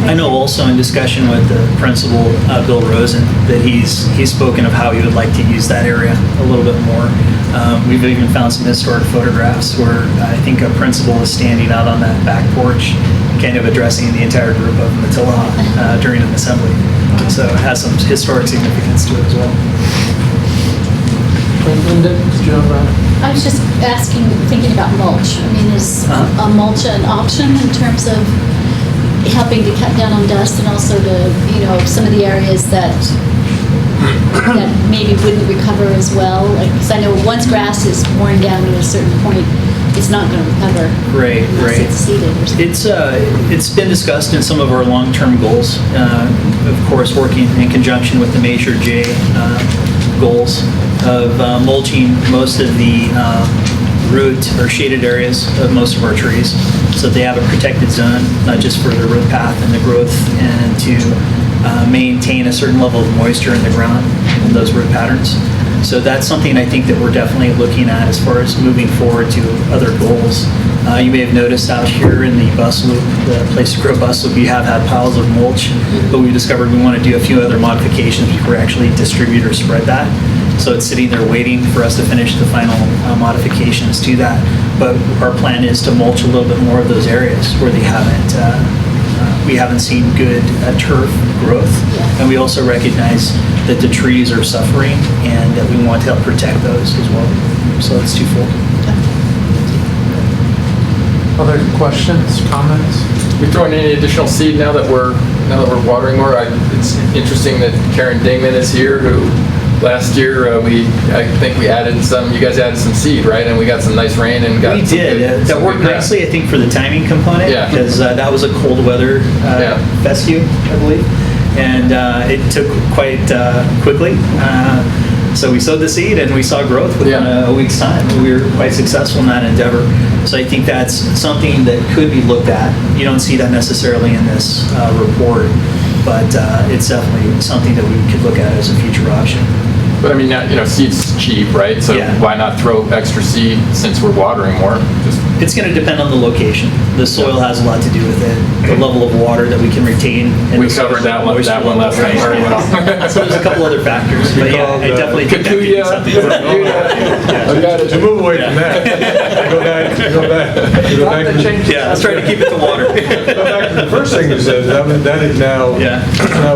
I know also in discussion with the principal, Bill Rosen, that he's spoken of how he would like to use that area a little bit more. We've even found some historic photographs where I think a principal is standing out on that back porch, kind of addressing the entire group of Matilaha during an assembly. So it has some historic significance to it as well. Linda, did you have a... I was just asking, thinking about mulch. I mean, is a mulch an option in terms of helping to cut down on dust and also to, some of the areas that maybe wouldn't recover as well? Because I know once grass is worn down at a certain point, it's not going to recover. Right. Unless it's seeded or something. It's been discussed in some of our long-term goals. Of course, working in conjunction with the Measure J goals of mulching most of the root or shaded areas of most of our trees, so they have a protected zone, not just for the root path and the growth, and to maintain a certain level of moisture in the ground in those root patterns. So that's something I think that we're definitely looking at as far as moving forward to other goals. You may have noticed out here in the bus loop, the place to grow bus loop, we have had piles of mulch, but we discovered we want to do a few other modifications before we actually distribute or spread that. So it's sitting there waiting for us to finish the final modifications to that. But our plan is to mulch a little bit more of those areas where we haven't seen good turf growth. And we also recognize that the trees are suffering and that we want to help protect those as well. So it's twofold. Other questions, comments? We throwing any additional seed now that we're watering more? It's interesting that Karen Dingman is here, who last year I think we added some. You guys added some seed, right? And we got some nice rain and got. We did. That worked nicely, I think, for the timing component. Yeah. Because that was a cold weather fescue, I believe, and it took quite quickly. So we sowed the seed and we saw growth within a week's time. We were quite successful in that endeavor. So I think that's something that could be looked at. You don't see that necessarily in this report. but it's definitely something that we could look at as a future option. But I mean, seed's cheap, right? So Yeah. why not throw extra seed since we're watering more? Just It's going to depend on the location. The soil has a lot to do with it, the level of water that we can retain. in we the soil, covered that the one moisture last level. night very well. So there's a couple other factors, but yeah, I definitely think that could be something. To move away from that, go back to Yeah, let's try to keep it to water. go back to the first thing you said, that is now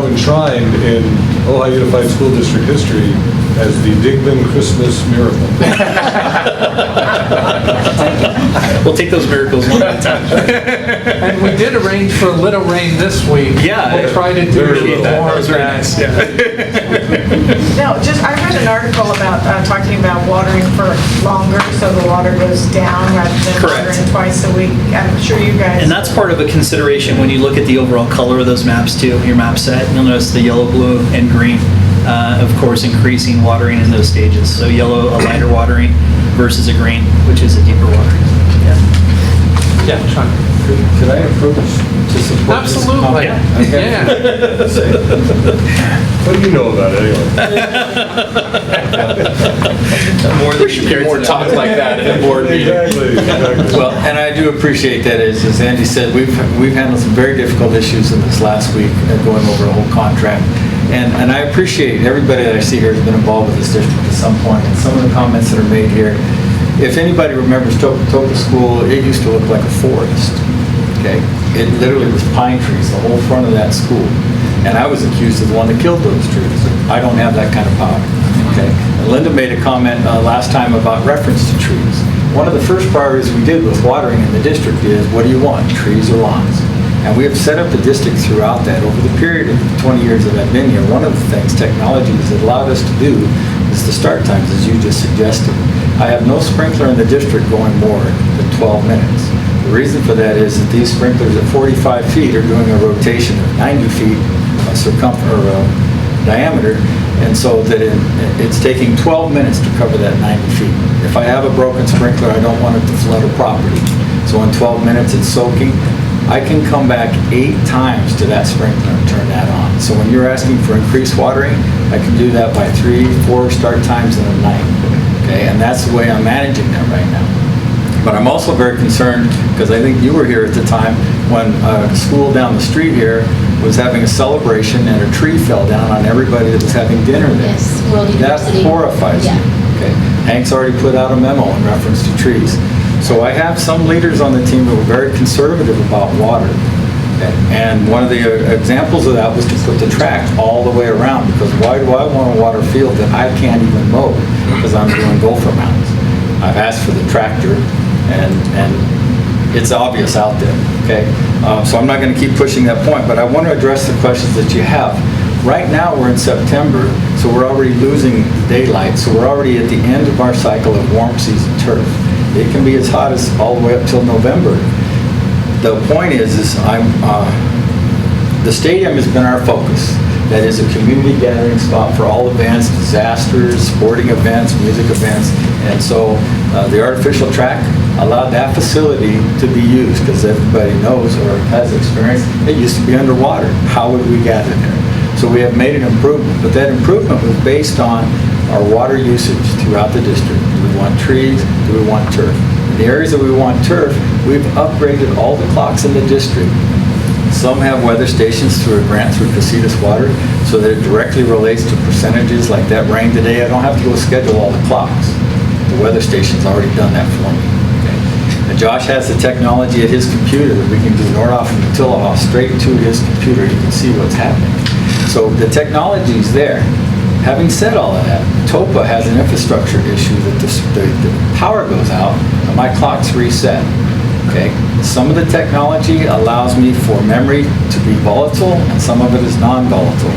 enshrined in Ojai Unified School District history as the Digman Christmas miracle. We'll take those miracles one at a time. And we did arrange for a little rain this week. Yeah, We'll try to do appreciate that. more That was of very that. nice. Yeah. No, I read an article about, talking about watering for longer, so the water goes down rather than Correct. watering twice a week. I'm sure you guys. And that's part of a consideration when you look at the overall color of those maps too, your map set. You'll notice the yellow, blue, and green, of course, increasing watering in those stages. So yellow, a lighter watering versus a green, which is a deeper watering. Yeah. Yeah, Sean. Could I approach to support this Absolutely. comment? Yeah. What do you know about it anyway? There should be more talk like that in a board meeting. Exactly. Well, and I do appreciate that, as Andy said, we've handled some very difficult issues in this last week, going over a whole contract. And I appreciate everybody that I see here has been involved with this district at some point, and some of the comments that are made here. If anybody remembers Topa School, it used to look like a forest, okay? It literally was pine trees, the whole front of that school. And I was accused of the one that killed those trees. I don't have that kind of power, okay? And Linda made a comment last time about reference to trees. One of the first priorities we did with watering in the district is, what do you want, trees or lawns? And we have set up the district throughout that. Over the period of 20 years that I've been here, one of the things technology has allowed us to do is the start times, as you just suggested. I have no sprinkler in the district going more than 12 minutes. The reason for that is that these sprinklers at 45 feet are doing a rotation of 90 feet diameter, and so that it's taking 12 minutes to cover that 90 feet. If I have a broken sprinkler, I don't want it to flood a property. So in 12 minutes, it's soaking. I can come back 8 times to that sprinkler and turn that on. So when you're asking for increased watering, I can do that by 3, 4 start times in a night. Okay, and that's the way I'm managing that right now. But I'm also very concerned, because I think you were here at the time, when a school down the street here was having a celebration and a tree fell down on everybody that was having dinner there. Yes, World That University. horrifies me. Yeah. Okay, Hank's already put out a memo in reference to trees. So I have some leaders on the team that were very conservative about water. And one of the examples of that was to put the track all the way around, because why do I want to water a field that I can't even mow because I'm doing gopher mounds? I've asked for the tractor, and it's obvious out there, okay? So I'm not going to keep pushing that point, but I want to address the questions that you have. Right now, we're in September, so we're already losing daylight, so we're already at the end of our cycle of warm season turf. It can be as hot as all the way up till November. The point is the stadium has been our focus. That is a community gathering spot for all events, disasters, sporting events, music events. And so the artificial track allowed that facility to be used, because everybody knows or has experience, it used to be underwater. How would we gather there? So we have made an improvement, but that improvement was based on our water usage throughout the district. Do we want trees? Do we want turf? In the areas that we want turf, we've upgraded all the clocks in the district. Some have weather stations through a grant through Casitas Water, so that it directly relates to percentages. Like that rain today, I don't have to go schedule all the clocks. The weather station's already done that for me. Okay. And Josh has the technology at his computer that we can do Nordoff and Tillahoff straight to his computer. You can see what's happening. So the technology's there. Having said all of that, TOPA has an infrastructure issue that the power goes out and my clock's reset. Okay? Some of the technology allows me for memory to be volatile, and some of it is non-volatile.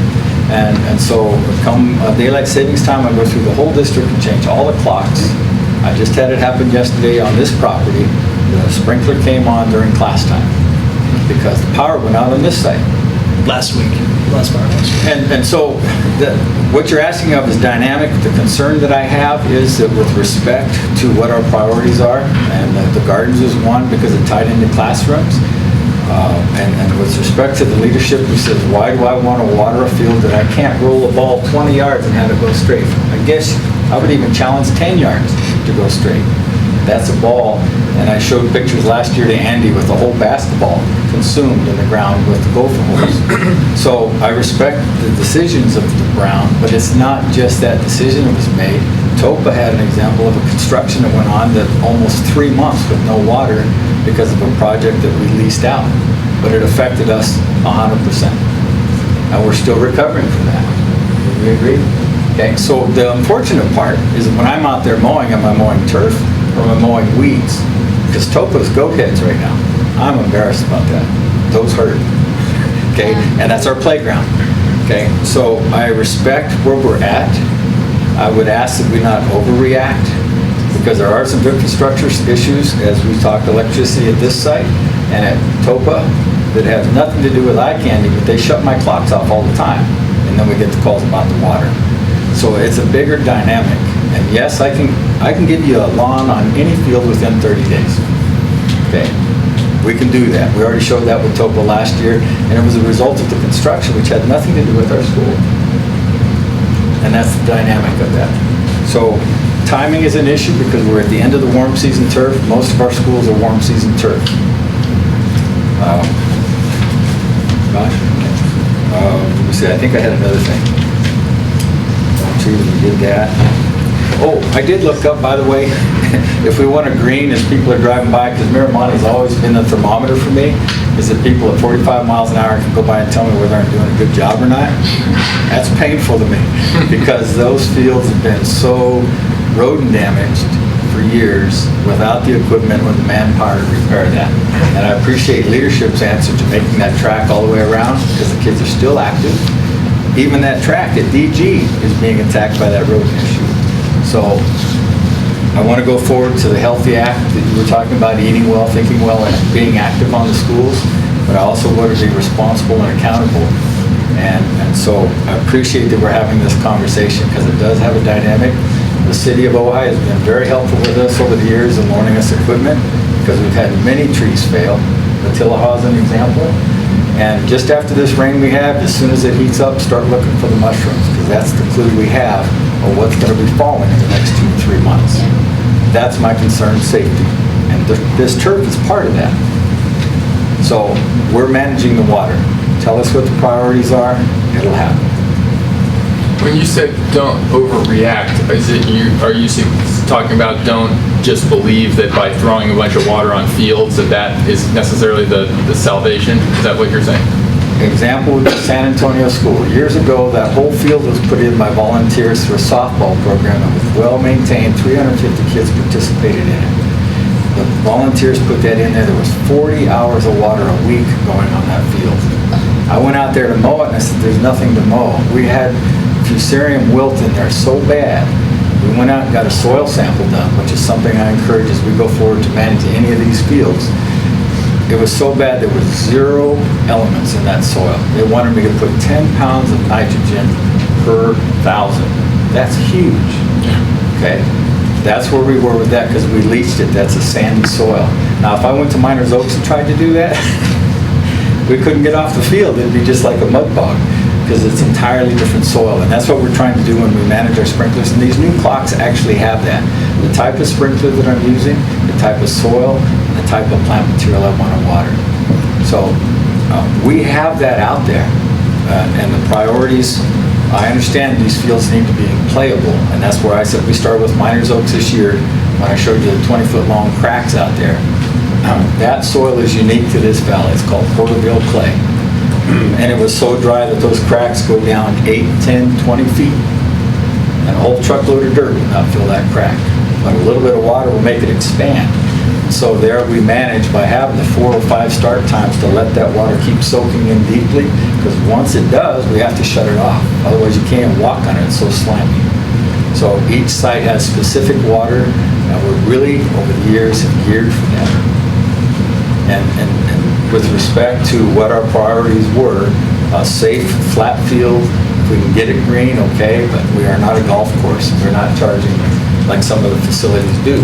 And so come daylight savings time, I go through the whole district and change all the clocks. I just had it happen yesterday on this property. The sprinkler came on during class time because the power went out on this site. Last part last week. And so what you're asking of is dynamic. The concern that I have is that with respect to what our priorities are, and the gardens is one because it tied into classrooms, And with respect to the leadership who says, why do I want to water a field that I can't roll a ball 20 yards and have it go straight? I guess I would even challenge 10 yards to go straight. That's a ball, and I showed pictures last year to Andy with the whole basketball consumed in the ground with the gopher holes. So I respect the decisions of the Brown, but it's not just that decision that was made. Topa had an example of a construction that went on that almost 3 months with no water because of a project that we leased out, but it affected us 100%. And we're still recovering from that. Do we agree? Okay, so the unfortunate part is that when I'm out there mowing, am I mowing turf or am I mowing weeds? Because Topa's go-heads right now. I'm embarrassed about that. Those hurt. Okay, and that's our playground. Okay, so I respect where we're at. I would ask that we not overreact, because there are some infrastructure issues, as we talked electricity at this site and at Topa, that have nothing to do with eye candy, but they shut my clocks off all the time. And then we get the calls about the water. So it's a bigger dynamic. And yes, I can give you a lawn on any field within 30 days. Okay, we can do that. We already showed that with Topa last year, and it was a result of the construction, which had nothing to do with our school. And that's the dynamic of that. So timing is an issue because we're at the end of the warm season turf. Most of our schools are warm season turf. Let me see, I think I had another thing. We did that. Oh, I did look up, by the way, if we want a green as people are driving by, because Miramonte's always been the thermometer for me, is that people at 45 miles an hour can go by and tell me whether I'm doing a good job or not. That's painful to me, because those fields have been so rodent damaged for years without the equipment or the manpower to repair that. And I appreciate leadership's answer to making that track all the way around, because the kids are still active. Even that track at DG is being attacked by that rodent issue. So I want to go forward to the Healthy Act that you were talking about, eating well, thinking well, and being active on the schools, but I also want to be responsible and accountable. And so I appreciate that we're having this conversation, because it does have a dynamic. The city of Ojai has been very helpful with us over the years in loaning us equipment, because we've had many trees fail. Matilaha is an example. And just after this rain we have, as soon as it heats up, start looking for the mushrooms, because that's the clue we have of what's going to be falling in the next 2 to 3 months. That's my concern, safety. And this turf is part of that. So we're managing the water. Tell us what the priorities are, it'll happen. When you said don't overreact, are you talking about don't just believe that by throwing a bunch of water on fields that is necessarily the salvation? Is that what you're saying? Example with the San Antonio School. Years ago, that whole field was put in by volunteers through a softball program that was well-maintained. 350 kids participated in it. The volunteers put that in there. There was 40 hours of water a week going on that field. I went out there to mow it, and I said, there's nothing to mow. We had fusarium wilt in there so bad. We went out and got a soil sample done, which is something I encourage as we go forward to manage any of these fields. It was so bad there was 0 elements in that soil. They wanted me to put 10 pounds of nitrogen per 1,000. That's huge. Okay? That's where we were with that, because we leached it. That's a sandy soil. Now, if I went to Miners Oaks and tried to do that, we couldn't get off the field. It'd be just like a mud bog, because it's entirely different soil. And that's what we're trying to do when we manage our sprinklers. And these new clocks actually have that. The type of sprinkler that I'm using, the type of soil, and the type of plant material I want to water. So we have that out there. And the priorities, I understand these fields need to be playable. And that's where I said we started with Miners Oaks this year, when I showed you the 20-foot long cracks out there. That soil is unique to this valley. It's called Porterville clay. And it was so dry that those cracks go down 8, 10, 20 feet. And a whole truckload of dirt will not fill that crack. But a little bit of water will make it expand. So there we manage by having the 4 or 5 start times to let that water keep soaking in deeply, because once it does, we have to shut it off. Otherwise you can't walk on it, it's so slimy. So each site has specific water, and we're really, over the years, have geared for that. And with respect to what our priorities were, a safe, flat field, if we can get it green, okay, but we are not a golf course. We're not charging like some of the facilities do.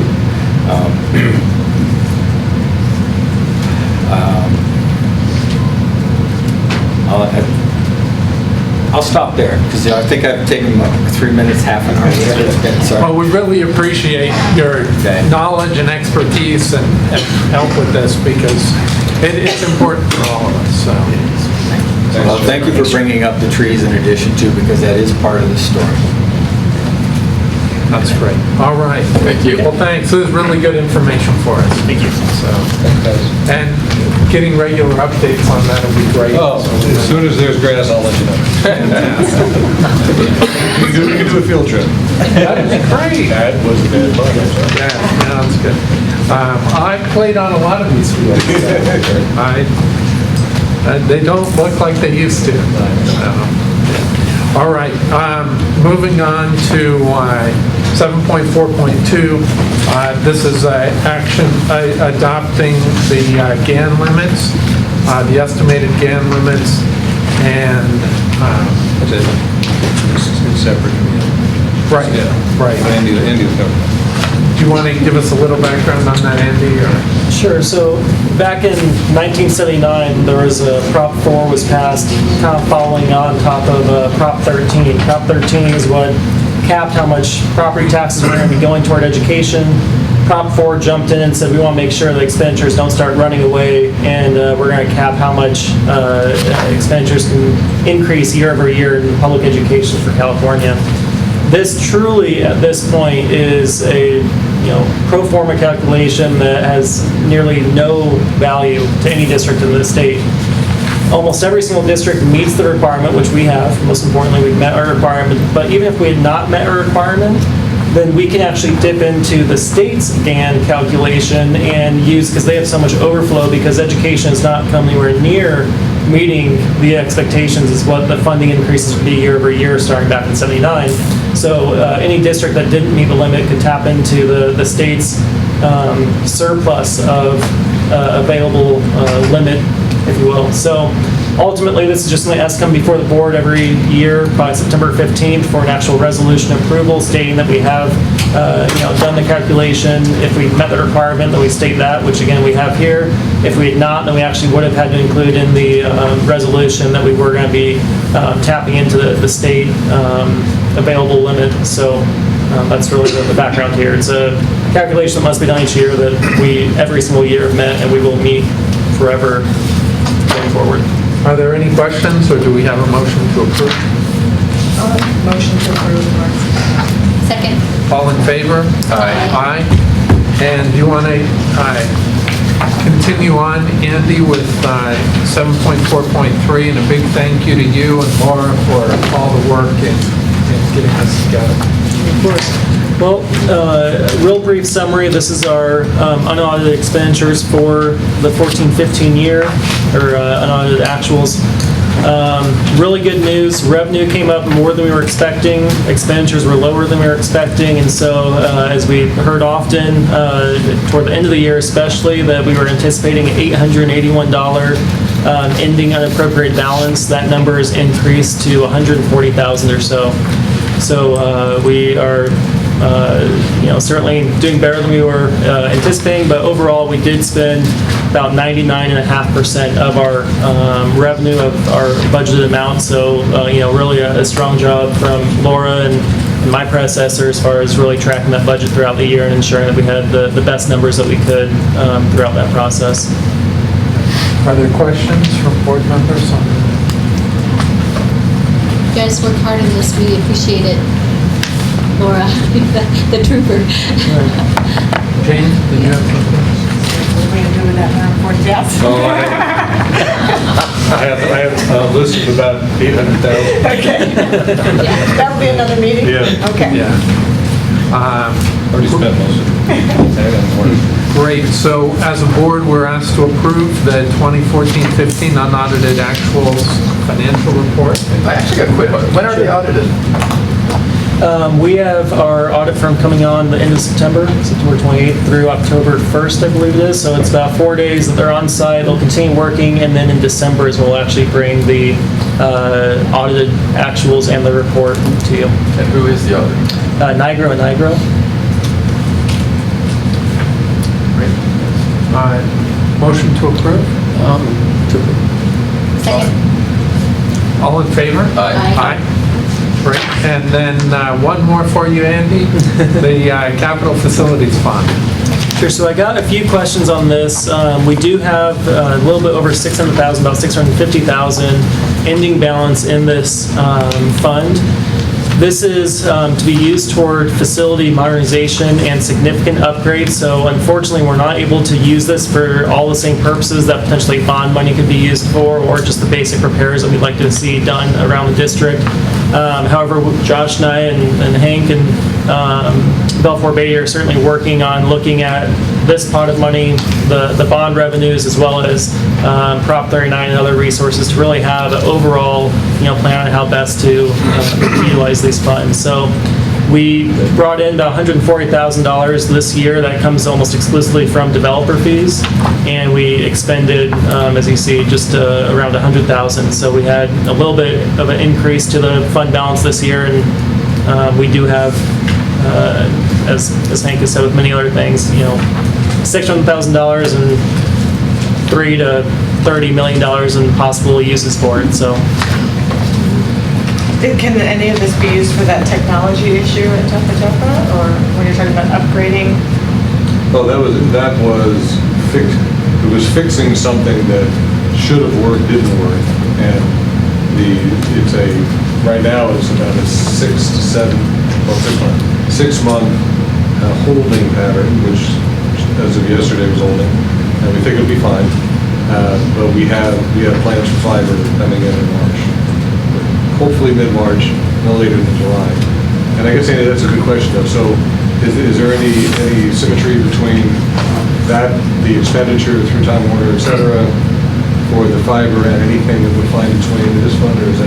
stop there, because I think I've taken about 3 minutes, half an hour, whatever it's been, Well, sorry. we really appreciate your knowledge and expertise and help with this because it's important for all of us, so. Well, thank you for bringing up the trees in addition to, because that is part of the story. That's great. All right. Thank you. Well, thanks. This is really good information for us. Thank you. So, and getting regular updates on that will be great. Oh, as soon as there's grass, I'll let you know. We can do a field trip. That is great. That was a bad part. Yeah, that's good. I played on a lot of these fields. They don't look like they used to. All right, moving on to 7.4.2. This is action adopting the GAN limits, the estimated GAN limits, and It's separate. right, Yeah. right. Andy will cover that. Do you want to give us a little background on that, Andy? Or? Sure. So back in 1979, there was a Prop 4 was passed, kind of following on top of Prop 13. Prop 13 is what capped how much property taxes were going to be going toward education. Prop 4 jumped in and said we want to make sure the expenditures don't start running away, and we're going to cap how much expenditures can increase year over year in public education for California. This truly, at this point, is a pro forma calculation that has nearly no value to any district in the state. Almost every single district meets the requirement, which we have. Most importantly, we've met our requirement. But even if we had not met our requirement, then we can actually dip into the state's GAN calculation and use, because they have so much overflow, because education is not coming anywhere near meeting the expectations is what the funding increases would be year over year starting back in '79. So any district that didn't meet the limit could tap into the state's surplus of available limit, if you will. So ultimately, this is just something that has to come before the board every year by September 15th for an actual resolution approval stating that we have done the calculation. If we met the requirement, then we state that, which again we have here. If we had not, then we actually would have had to include in the resolution that we were going to be tapping into the state available limit. So that's really the background here. It's a calculation that must be done each year that we every single year have met and we will meet forever going forward. Are there any questions, or do we have a motion to approve? Motion to approve. Second. All in favor? Aye. Aye. And do you want to continue on, Andy, with 7.4.3, and a big thank you to you and Laura for all the work in getting this together. Of course. Well, real brief summary, this is our unaudited expenditures for the 14-15 year, or unaudited actuals. Really good news, revenue came up more than we were expecting, expenditures were lower than we were expecting, and so as we heard often, toward the end of the year especially, that we were anticipating $881 ending unappropriated balance. That number has increased to $140,000 or so. So we are certainly doing better than we were anticipating, but overall we did spend about 99.5% of our revenue of our budgeted amount. So really a strong job from Laura and my predecessor as far as really tracking that budget throughout the year and ensuring that we had the best numbers that we could throughout that process. Are there questions from board members on that? You guys work hard on this, we appreciate it. Laura, the trooper. Jane, did you have something? What are we going to do with that report, Jeff? Oh, I have a list of about 800,000. Okay. That'll be another meeting? Yeah. Okay. Yeah. Already spent most of it. I got more. Great. So as a board, we're asked to approve the 2014-15 unaudited actuals financial report. I actually got a quick one. When are they audited? We have our audit firm coming on the end of September 28th through October 1st, I believe it is. So it's about 4 days that they're on site. They'll continue working, and then in December is when we'll actually bring the audited actuals and the report to you. And who is the auditor? Nigro and Nigro. Motion to approve? Second. All in favor? Aye. Aye. Great. And then one more for you, Andy, the Capital Facilities Fund. Sure, so I got a few questions on this. We do have a little bit over 600,000, about 650,000 ending balance in this fund. This is to be used toward facility modernization and significant upgrades. So unfortunately, we're not able to use this for all the same purposes that potentially bond money could be used for, or just the basic repairs that we'd like to see done around the district. However, Josh and I and Hank and Belfour Beatty are certainly working on looking at this pot of money, the bond revenues, as well as Prop 39 and other resources to really have an overall plan on how best to utilize these funds. So we brought in about $140,000 this year. That comes almost exclusively from developer fees, and we expended, as you see, just around $100,000. So we had a little bit of an increase to the fund balance this year, and we do have, as Hank has said with many other things, $600,000 and $3 to $30 million in possible uses for it. So. Can any of this be used for that technology issue at Tuppa Tuppa, or when you're talking about upgrading? Oh, that was it was fixing something that should have worked, didn't work, and right now it's about a 6 month holding pattern, which as of yesterday was holding, and we think it'll be fine. But we have plans for fiber coming in March. Hopefully mid-March, no later than July. And I guess, Andy, that's a good question, though. So is there any symmetry between that, the expenditure through Time Warner, et cetera, for the fiber and anything that would find its way into this fund, or is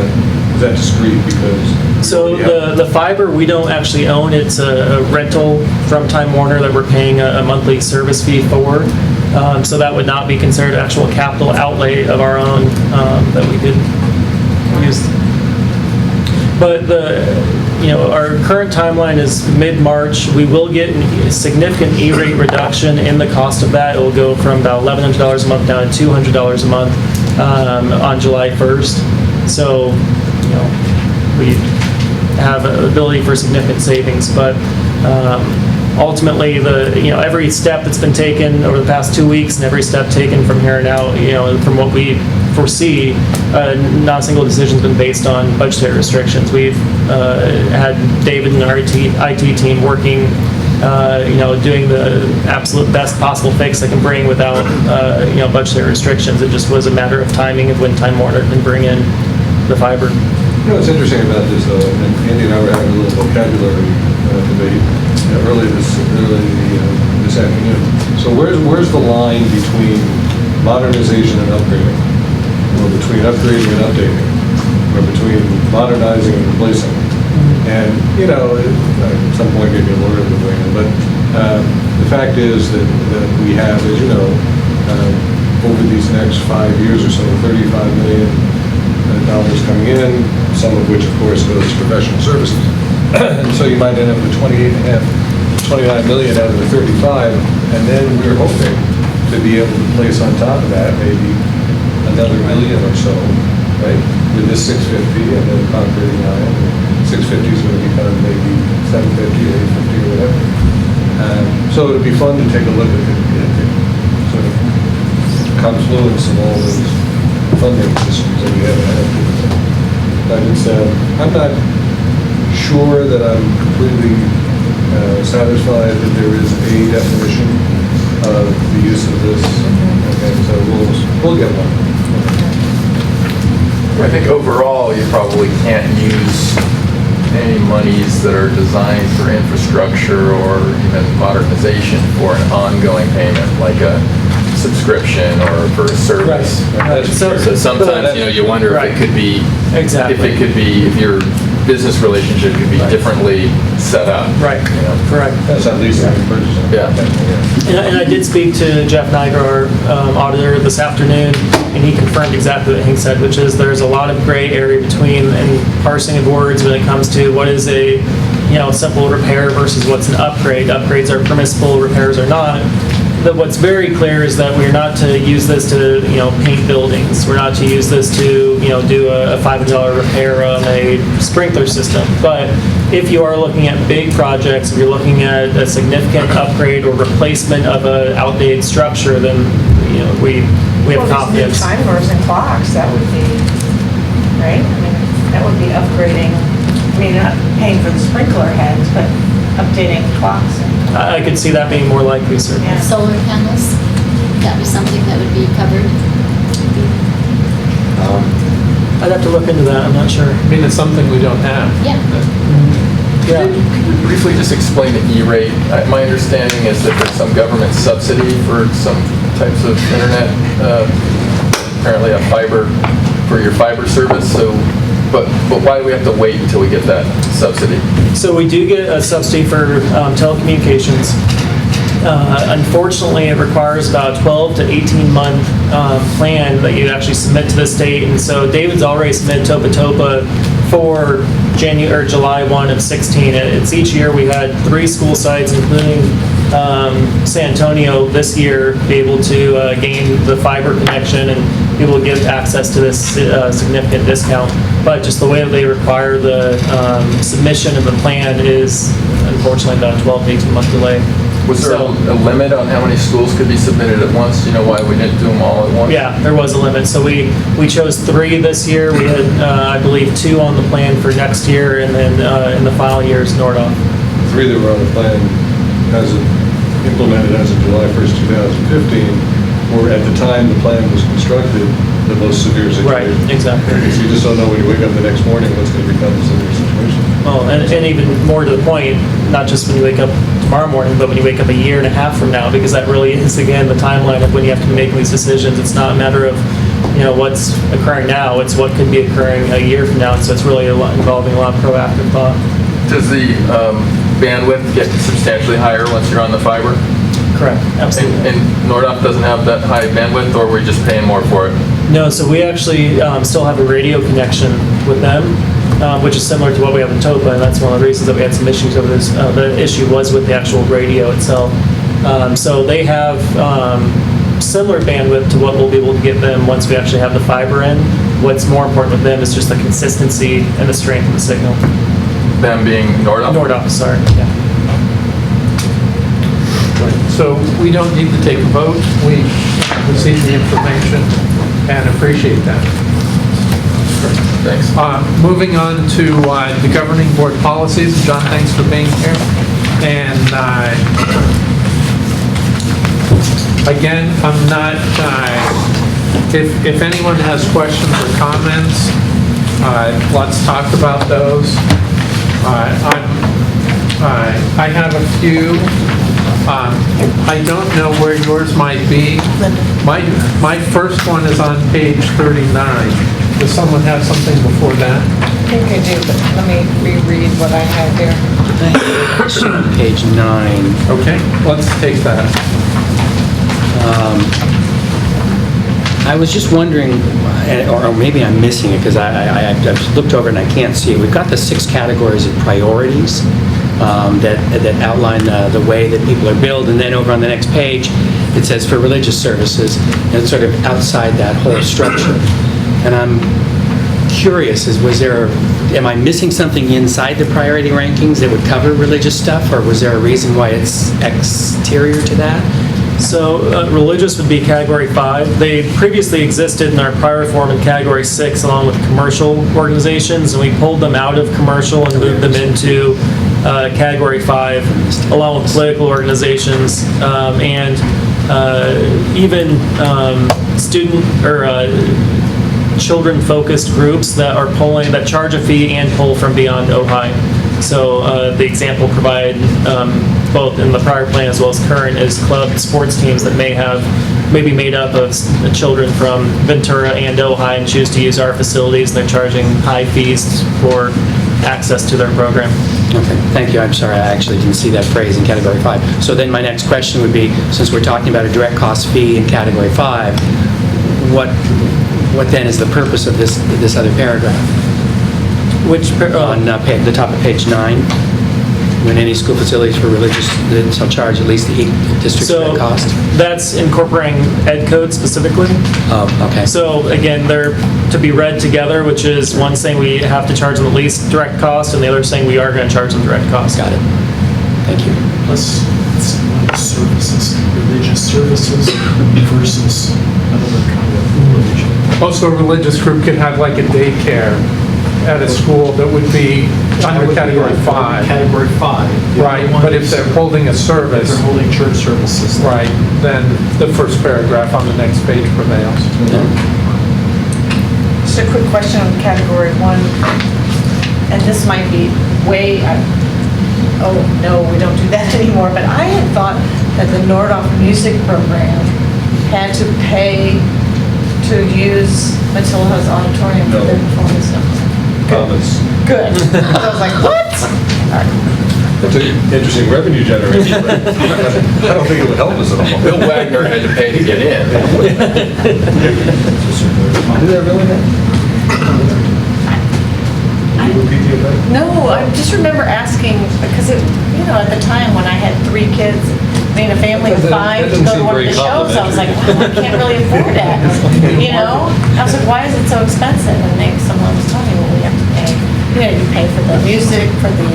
that discrete? Because so the fiber we don't actually own. It's a rental from Time Warner that we're paying a monthly service fee for. So that would not be considered actual capital outlay of our own that we could use. But our current timeline is mid-March. We will get a significant E-rate reduction in the cost of that. It will go from about $1,100 a month down to $200 a month on July 1st. So, we have an ability for significant savings. But ultimately, every step that's been taken over the past 2 weeks and every step taken from here on out, from what we foresee, not a single decision has been based on budgetary restrictions. We've had David and our IT team working, doing the absolute best possible fix they can bring without, budgetary restrictions. It just was a matter of timing of when Time Warner can bring in the fiber. What's interesting about this, though, and Andy and I were having a little vocabulary debate early this afternoon. So where's the line between modernization and upgrading, or between upgrading and updating, or between modernizing and replacing? And at some point maybe a lawyer will weigh in, but the fact is that we have, as you know, over these next 5 years or so, $35 million coming in, some of which, of course, goes to professional services. And so you might end up with 29 million out of the 35, and then we're hoping to be able to place on top of that maybe another million or so, right? With this 650 and then concreting line. 650 is going to become maybe 750 or 850 or whatever. So it'd be fun to take a look at the sort of confluence of all those funding systems that we have ahead of us. But I'm not sure that I'm completely satisfied that there is a definition of the use of this. Okay, so we'll get one. I think overall, you probably can't use any monies that are designed for infrastructure or even modernization for an ongoing payment, like a subscription or for a service. Right. So sometimes, you wonder if it could be, if your business relationship could be differently set up. Right. Correct. That's at least purchasing. Yeah. And I did speak to Jeff Niger, our auditor, this afternoon, and he confirmed exactly what Hank said, which is there's a lot of gray area between and parsing of words when it comes to what is a simple repair versus what's an upgrade. Upgrades are permissible, repairs are not. what's very clear is that we're not to use this to, paint buildings. We're not to use this to, do a $500 repair on a sprinkler system. But if you are looking at big projects, if you're looking at a significant upgrade or replacement of an outdated structure, then, we have confidence. Well, these new timers and clocks, that would be, right? I mean, that would be upgrading, not paying for the sprinkler heads, but updating clocks. I could see that being more likely, certainly. Yeah. Solar panels, that was something that would be covered. I'd have to look into that, I'm not sure. It's something we don't have. Yeah. Yeah. Could you briefly just explain the E-rate? My understanding is that there's some government subsidy for some types of internet, apparently a fiber, for your fiber service, but why do we have to wait until we get that subsidy? So we do get a subsidy for telecommunications. Unfortunately, it requires about a 12 to 18 month plan that you actually submit to the state. And so David's already submitted Topa for July 1 of 16. It's each year. We had 3 school sites, including San Antonio this year, be able to gain the fiber connection and be able to get access to this significant discount. But just the way that they require the submission of the plan is unfortunately about a 12 to 18 month delay. Was there a limit on how many schools could be submitted at once? Do you know why we didn't do them all at once? Yeah, there was a limit. So we chose 3 this year. We had, I believe, 2 on the plan for next year, and then in the final year is Nordoff. 3 that were on the plan implemented as of July 1st, 2015, were at the time the plan was constructed, the most severe situation. Right, exactly. So you just don't know when you wake up the next morning what's going to become a severe situation. Well, and even more to the point, not just when you wake up tomorrow morning, but when you wake up a year and a half from now, because that really is, again, the timeline of when you have to be making these decisions. It's not a matter of, what's occurring now, it's what could be occurring a year from now, and so it's really involving a lot of proactive thought. Does the bandwidth get substantially higher once you're on the fiber? Correct, absolutely. And Nordoff doesn't have that high bandwidth, or we're just paying more for it? No, so we actually still have a radio connection with them, which is similar to what we have in Topa, and that's one of the reasons that we had some issues over this. The issue was with the actual radio itself. So they have similar bandwidth to what we'll be able to get them once we actually have the fiber in. What's more important with them is just the consistency and the strength of the signal. Them being Nordoff? Nordoff, sorry, yeah. So we don't need to take a vote. We receive the information and appreciate that. Thanks. Moving on to the governing board policies. John, thanks for being here. And again, I'm not, if anyone has questions or comments, let's talk about those. I have a few. I don't know where yours might be. My first one is on page 39. Does someone have something before that? I think I do, but let me reread what I have here. Page 9. Okay, let's take that. I was just wondering, or maybe I'm missing it because I've looked over and I can't see it. We've got the 6 categories of priorities that outline the way that people are billed, and then over on the next page it says for religious services, and it's sort of outside that whole structure. And I'm curious, am I missing something inside the priority rankings that would cover religious stuff, or was there a reason why it's exterior to that? So religious would be category 5. They previously existed in our prior form in category 6 along with commercial organizations, and we pulled them out of commercial and moved them into category 5 along with political organizations and even student or children-focused groups that charge a fee and pull from beyond Ojai. So the example provided both in the prior plan as well as current is club sports teams that may be made up of children from Ventura and Ojai and choose to use our facilities, and they're charging high fees for access to their program. Okay, thank you. I'm sorry, I actually didn't see that phrase in category 5. So then my next question would be, since we're talking about a direct cost fee in category 5, what then is the purpose of this other paragraph? Which On the top of page 9? when any school facilities for religious, that shall charge at least the district's So net cost? that's incorporating ed code specifically. Oh, okay. So again, they're to be read together, which is one saying we have to charge them the least direct cost, and the other saying we are going to charge them direct cost. Got it. Thank you. Plus, it's services, religious services versus another kind of religion. Also, a religious group could have like a daycare at a school that would be under Category 5. Category 5. The Right, other one but if is- they're holding a if service, they're holding church services. right, then the first paragraph on the next page prevails. Just a quick question on Category 1, and this might be way, oh, no, we don't do that anymore, but I had thought that the Nordhoff music program had to pay to use Matilda's auditorium for their No. performance. Comments. Good. I was like, what? That's an interesting revenue generator. but I don't think it would help us at all. Bill Wagner had to pay to get in. Did that really happen? No, I just remember asking, because it, at the time when I had 3 kids, a family of 5 That to doesn't go to seem one of very the shows, I was like, wow, I can't really afford that, I was like, why is it so expensive? And someone was telling me, well, we have to pay, you pay for the music, for the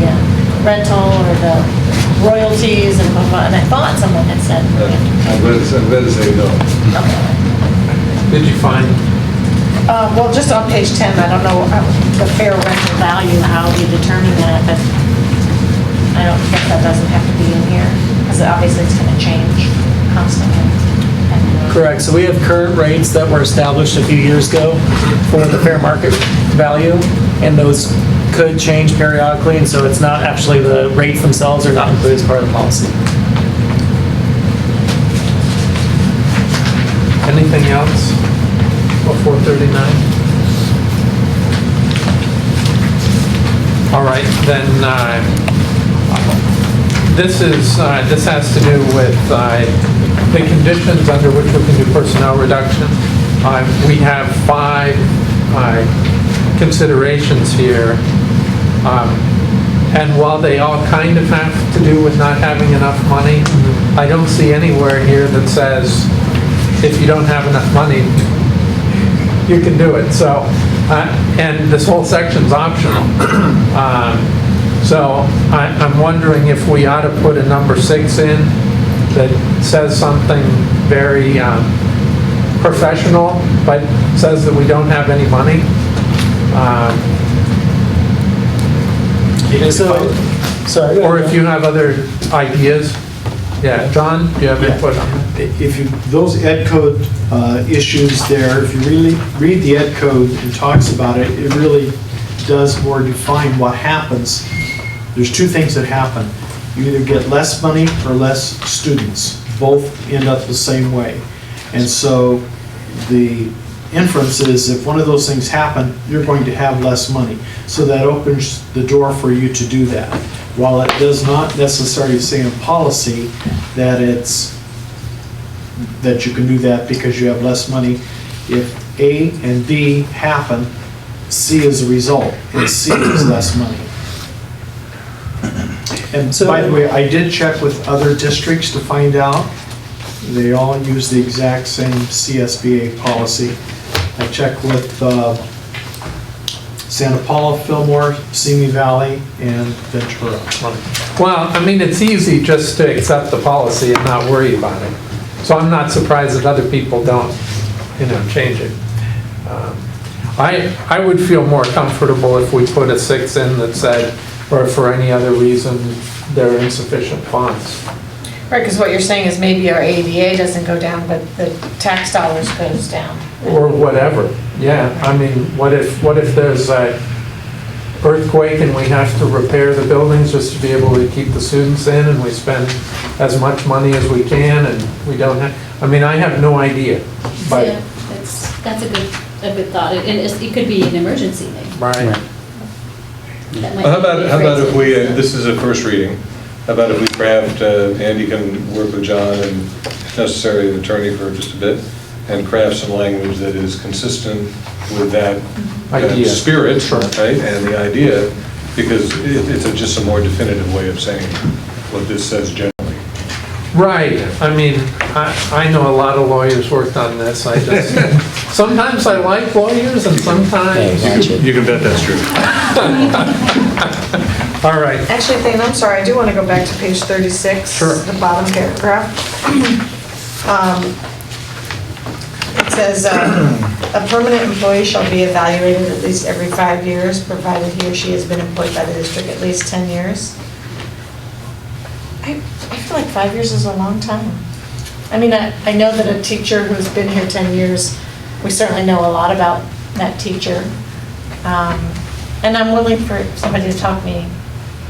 rental, or the royalties, and blah, blah, and I thought someone had said. I'm glad to say no. Did you find, Well, just on page 10, I don't know the fair rental value, how you determine that, but I don't guess that doesn't have to be in here, because obviously it's going to change constantly. Correct. So we have current rates that were established a few years ago for the fair market value, and those could change periodically, and so it's not actually, the rates themselves are not included as part of the policy. anything else before 39? All right, then, this has to do with the conditions under which we can do personnel reduction. We have 5 considerations here. And while they all kind of have to do with not having enough money, I don't see anywhere here that says, if you don't have enough money, you can do it. So, and this whole section's optional. So I'm wondering if we ought to put a number 6 in that says something very professional, but says that we don't have any money. Sorry. Or if you have other ideas. Yeah, John, do you have input on that? If you, those ed code issues there, if you really read the ed code and talks about it, it really does more define what happens. There's 2 things that happen. You either get less money or less students. Both end up the same way. And so the inference is if one of those things happen, you're going to have less money. So that opens the door for you to do that. While it does not necessarily say in policy that that you can do that because you have less money, if A and B happen, C is the result, and C is less money. And by the way, I did check with other districts to find out. They all use the exact same CSBA policy. I checked with Santa Paula, Fillmore, Simi Valley, and Ventura. Well, I mean, it's easy just to accept the policy and not worry about it. So I'm not surprised that other people don't, change it. I would feel more comfortable if we put a 6 in that said, or for any other reason, there are insufficient funds. Right, because what you're saying is maybe our ADA doesn't go down, but the tax dollars goes down. Or whatever, yeah. I mean, what if there's a earthquake and we have to repair the buildings just to be able to keep the students in, and we spend as much money as we can, and we don't have, I mean, I have no idea. But Yeah, that's a good thought. And it could be an emergency thing. Right. That might How be about if we, crazy. this is a first reading, how about if we craft, Andy can work with John and if necessary an attorney for just a bit, and craft some language that is consistent with that Idea. spirit, Sure. right, and the idea, because it's just a more definitive way of saying what this says generally. Right, I mean, I know a lot of lawyers worked on this, I just, sometimes I like lawyers and sometimes. You can bet that's true. All right, Actually, Thane, I'm sorry, I do want to go back to page 36. Sure. The bottom paragraph. It says, a permanent employee shall be evaluated at least every 5 years, provided he or she has been employed by the district at least 10 years. I feel like 5 years is a long time. I mean, I know that a teacher who's been here 10 years, we certainly know a lot about that teacher. And I'm willing for somebody to talk me.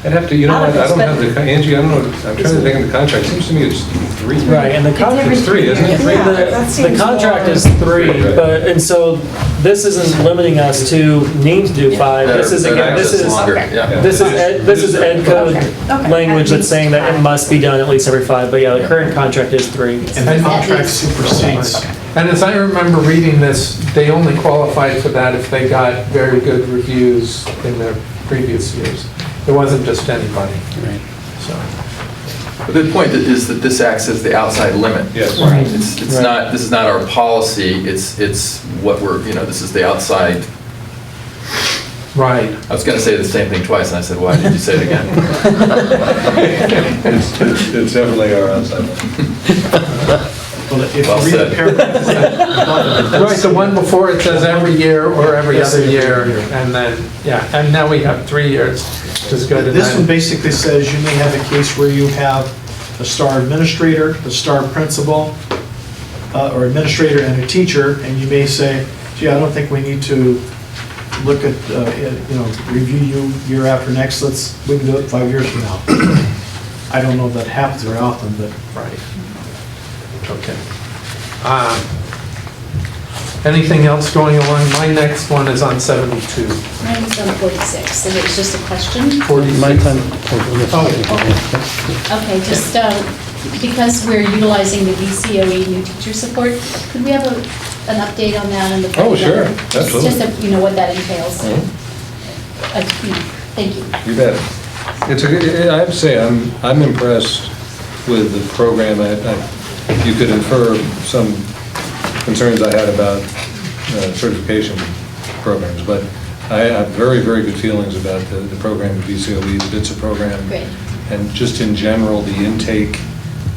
I'd have to, you know what, I don't have the, Angie, I don't know, I'm trying to think of the contract, seems to me it's 3. Right, and the contract It's 3, isn't it? Yeah, that The seems contract more- is 3, Right. but, and so this isn't limiting us to needing to do 5. This is, again, this is, Yeah. this is ed code Okay. language that's saying that it must be done at least every 5, but yeah, the current contract is 3. And the contract supersedes. and as I remember reading this, they only qualified for that if they got very good reviews in their previous years. It wasn't just anybody, Right. so. But the point is that this acts as the outside limit. Yes. Right. It's not, this is not our policy, it's what we're, this is the outside. Right. I was going to say the same thing twice, and I said, why did you say it again? It's definitely our outside limit. Well, if Well you read the said. paragraph. Right, the one before it says every year or every other year, and then, yeah, and now we have 3 years, which is good. and This one then- basically says you may have a case where you have a star administrator, a star principal, or administrator and a teacher, and you may say, gee, I don't think we need to look at, review you year after next, we can do it 5 years from now. I don't know if that happens very often, but. Right. Okay. Anything else going on? My next one is on 72. Mine was on 46, and it was just a question. 46. My time. Okay, just because we're utilizing the VCOE new teacher support, could we have an update on that and the? Oh, sure, Just absolutely. so what that entails. Thank you. You bet. It's a good, I have to say, I'm impressed with the program. You could infer some concerns I had about certification programs, but I have very, very good feelings about the program at VCOE, the BITSA program. Great. And just in general, the intake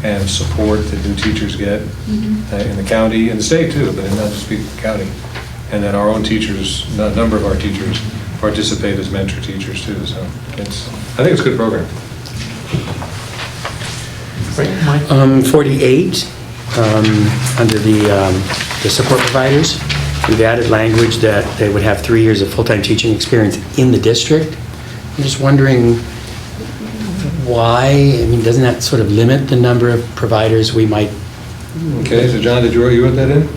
and support that new teachers get in the county, and the state too, but not just speak the county. And then our own teachers, a number of our teachers participate as mentor teachers too, so I think it's a good program. Right, Mike? 48, under the support providers, we've added language that they would have 3 years of full-time teaching experience in the district. I'm just wondering why, I mean, doesn't that sort of limit the number of providers we might? Okay, so John, you wrote that in?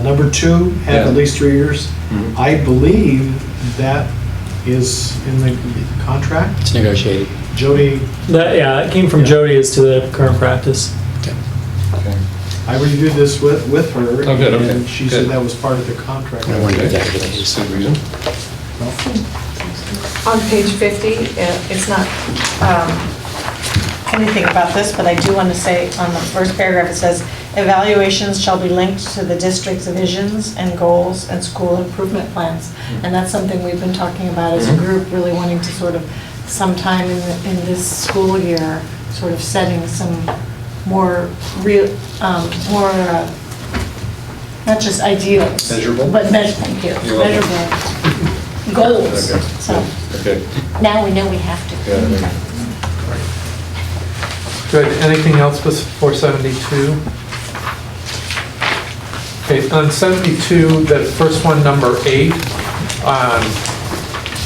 Number 2, have Yeah. at least 3 years. Mhm. I believe that is in the contract. It's negotiated. Jody, Yeah, it came from Jody as to the current practice. Okay. I reviewed this with her. Oh, good, okay, And she said good. that was part of the contract. I wonder if that was the That's case. a good reason. On page 50, it's not anything about this, but I do want to say on the first paragraph, it says, evaluations shall be linked to the district's visions and goals and school improvement plans. And that's something we've been talking about as a group, really wanting to sort of sometime in this school year, sort of setting some more real, not just ideals. Measurable? But thank you, You're welcome. measurable goals. Okay. So Okay. now we know we have to. Yeah. Good. Anything else before 72? Okay, on 72, the first one, number 8,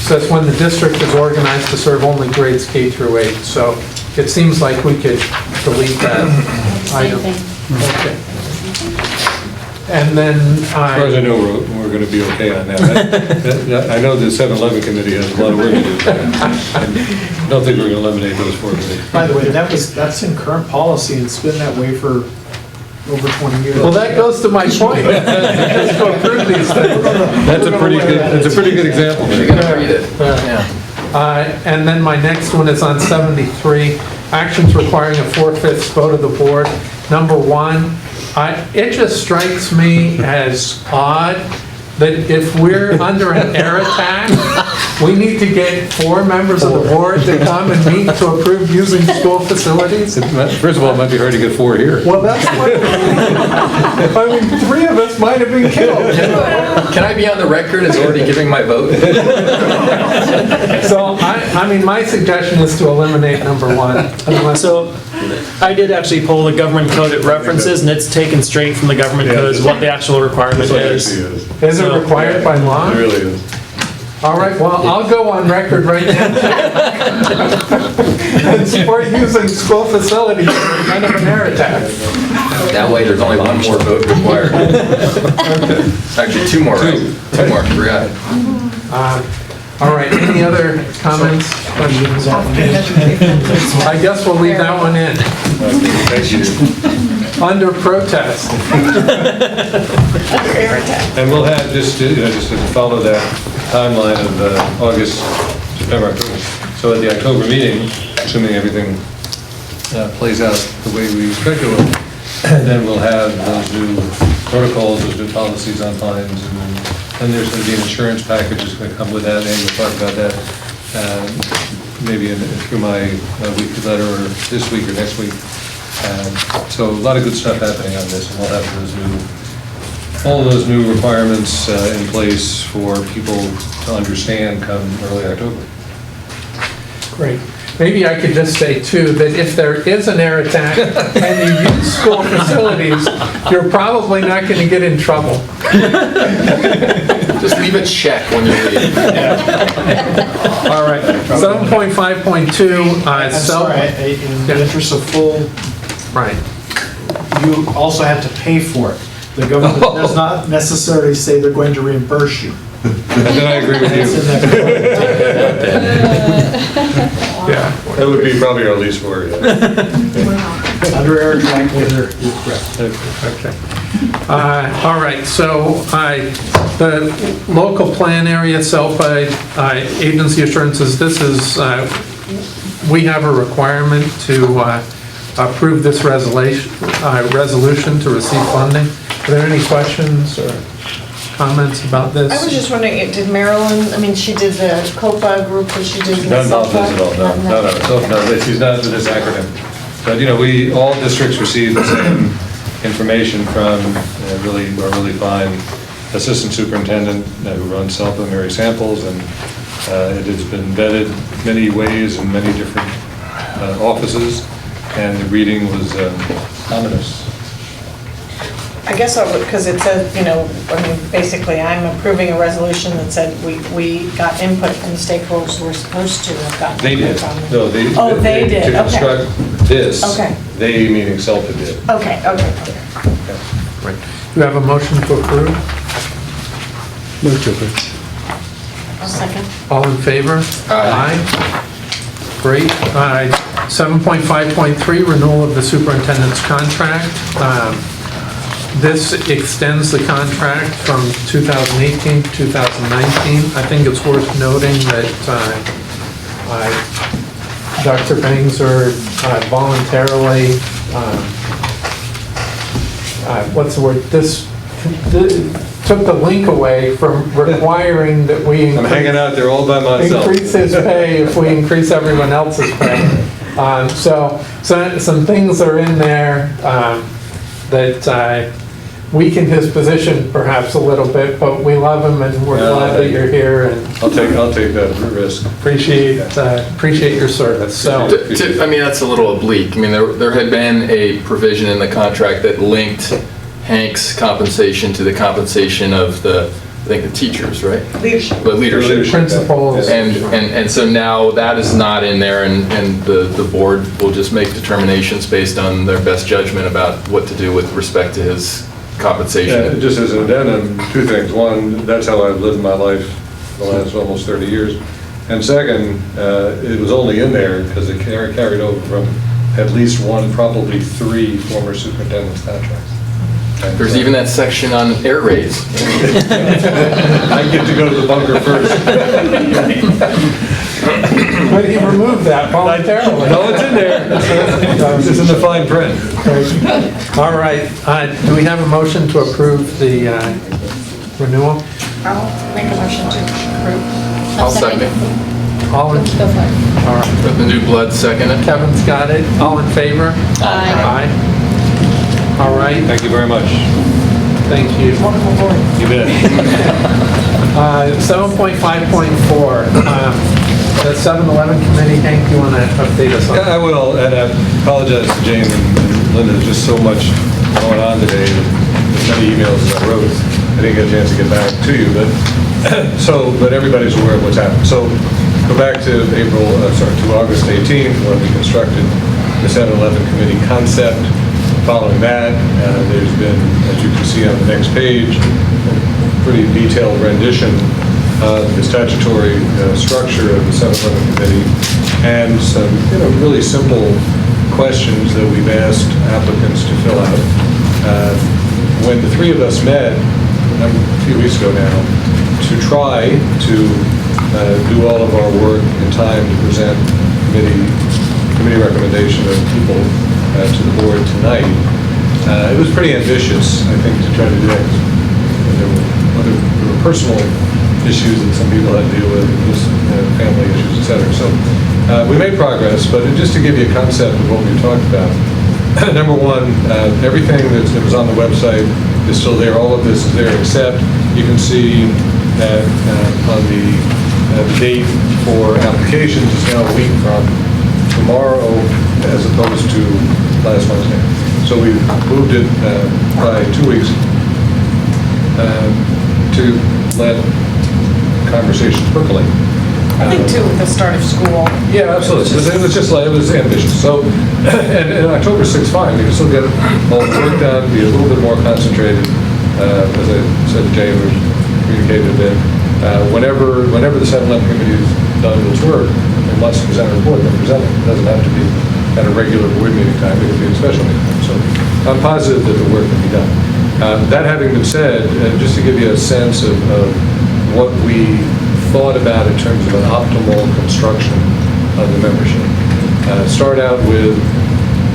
says when the district is organized to serve only grades K through 8. So it seems like we could delete that Same item. thing. Okay. And then As far as I know, we're going to be okay on that. I know the 7-Eleven committee has a lot of work to do. I don't think we're going to eliminate those 4 committees. By the way, that's in current policy and it's been that way for over 20 years. Well, that goes to my point. Let's go through these things. That's a pretty good example. You're going to read it. Yeah. Yeah. And then my next one is on 73, actions requiring a 4/5 vote of the board. Number one, it just strikes me as odd that if we're under an air attack, we need to get 4 members of the board to come and meet to approve using school facilities. First of all, it might be hard to get 4 here. Well, that's what, I mean, 3 of us might have been killed. Can I be on the record as already giving my vote? So, I mean, my suggestion is to eliminate number 1. So I did actually pull the government code it references, and it's taken straight from the government code is what the actual requirement is. Is it required by law? It really is. All right, well, I'll go on record right now and support using school facilities in the event of an air attack. That way, there's only one more vote required. Actually, 2 more, right? 2 more, forgot. All right, any other comments, questions? I guess we'll leave that one in. Thank you. Under protest. And we'll have, just to follow that timeline of August, September, October. So at the October meeting, assuming everything plays out the way we expect it will, then we'll have those new protocols, those new policies on fines, and then there's going to be an insurance package that's going to come with that, and we'll talk about that maybe through my weekly letter or this week or next week. So a lot of good stuff happening on this, and we'll have all those new requirements in place for people to understand come early October. Great. Maybe I could just say, too, that if there is an air attack and you use school facilities, you're probably not going to get in trouble. Just leave a check when you leave. All right. 7.5.2. I'm sorry, in the interest of full, Right. you also have to pay for it. The government does not necessarily say they're going to reimburse you. And then I agree with That's in you. that Yeah. That would be probably our least worry. Under air attack, you're correct. Okay. All right, so the local plan area, SELPA, agency assurances, this is, we have a requirement to approve this resolution to receive funding. Are there any questions or comments about this? I was just wondering, did Marilyn, I mean, she did the COPA group, but she did the Not involved in SELPA? this at all, no, she's not with this acronym. But, all districts receive the same information from our really fine assistant superintendent who runs SELPA, Mary Samples, and it has been vetted many ways in many different offices, and the reading was ominous. I guess I would, because it said, basically, I'm approving a resolution that said we got input from the stakeholders who were supposed to have gotten They did. input on it. No, they did, To okay. construct this, Okay. they meaning SELPA did. Okay. Right. Do you have a motion to approve? Move to approve. I'll second. All in favor? Aye. Great. 7.5.3, renewal of the superintendent's contract. This extends the contract from 2018 to 2019. I think it's worth noting that Dr. Bangser voluntarily, what's the word, this took the link away from requiring that we I'm hanging out there all by myself. increase his pay if we increase everyone else's pay. So some things are in there that weaken his position perhaps a little bit, but we love him and we're glad that you're here and I'll take that risk. appreciate your service. So, I mean, that's a little oblique. I mean, there had been a provision in the contract that linked Hank's compensation to the compensation of I think the teachers, right? Leadership. But leadership. principals. And so now that is not in there, and the board will just make determinations based on their best judgment about what to do with respect to his compensation. Yeah, just as an addendum, 2 things. One, that's how I've lived my life the last almost 30 years. And second, it was only in there because it carried over from at least 1, probably 3 former superintendent's contracts. There's even that section on air raids. I get to go to the bunker first. But he removed that voluntarily. No, it's in there. It's in the fine print. All right, do we have a motion to approve the renewal? I'll make a motion to approve. I'll second. All in, Go for it. all right, With the new blood seconded. Kevin's got it. All in favor? Aye. Aye. All right, Thank you very much. thank you. You bet. 7.5.4, the 7-Eleven committee, Hank, you want to update us on Yeah, I that? will, and I apologize to Jane and Linda, there's just so much going on today, as many emails as I wrote, I didn't get a chance to get back to you, but, but everybody's aware of what's happened. So, go back to August 18th, when we constructed the 7-Eleven committee concept. Following that, there's been, as you can see on the next page, a pretty detailed rendition of the statutory structure of the 7-Eleven committee, and some, really simple questions that we've asked applicants to fill out. When the three of us met a few weeks ago now to try to do all of our work in time to present committee recommendation of people to the board tonight, it was pretty ambitious, I think, to try to do that. There were personal issues that some people had to deal with, and just family issues, et cetera. So we made progress, but just to give you a concept of what we talked about, number one, everything that was on the website is still there. All of this is there, except you can see that on the date for applications is now a week from tomorrow as opposed to last Wednesday. So we moved it by 2 weeks to let conversations percolate. I think too, with the start of school. Yeah, absolutely. It was ambitious. So, and October 6th, fine, we can still get all the work done, be a little bit more concentrated. As I said to Jay, we communicated a bit. Whenever the 7-Eleven committee is done its work, it must present a report, then present it. It doesn't have to be at a regular board meeting time, it could be a special meeting time. So I'm positive that the work can be done. That having been said, just to give you a sense of what we thought about in terms of an optimal construction of the membership. Start out with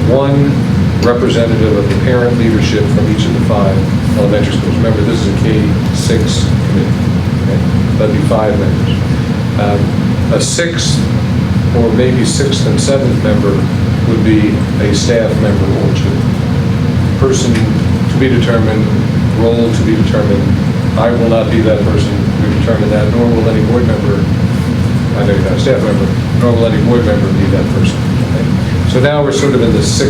one representative of the parent leadership from each of the 5 elementary schools. Remember, this is a K-6 committee. Okay? That'd be 5 members. A 6th or maybe 6th and 7th member would be a staff member or 2. Person to be determined, role to be determined. I will not be that person to determine that, nor will any board member, I know you're not a staff member, nor will any board member be that person. Okay? So now we're sort of in the 6,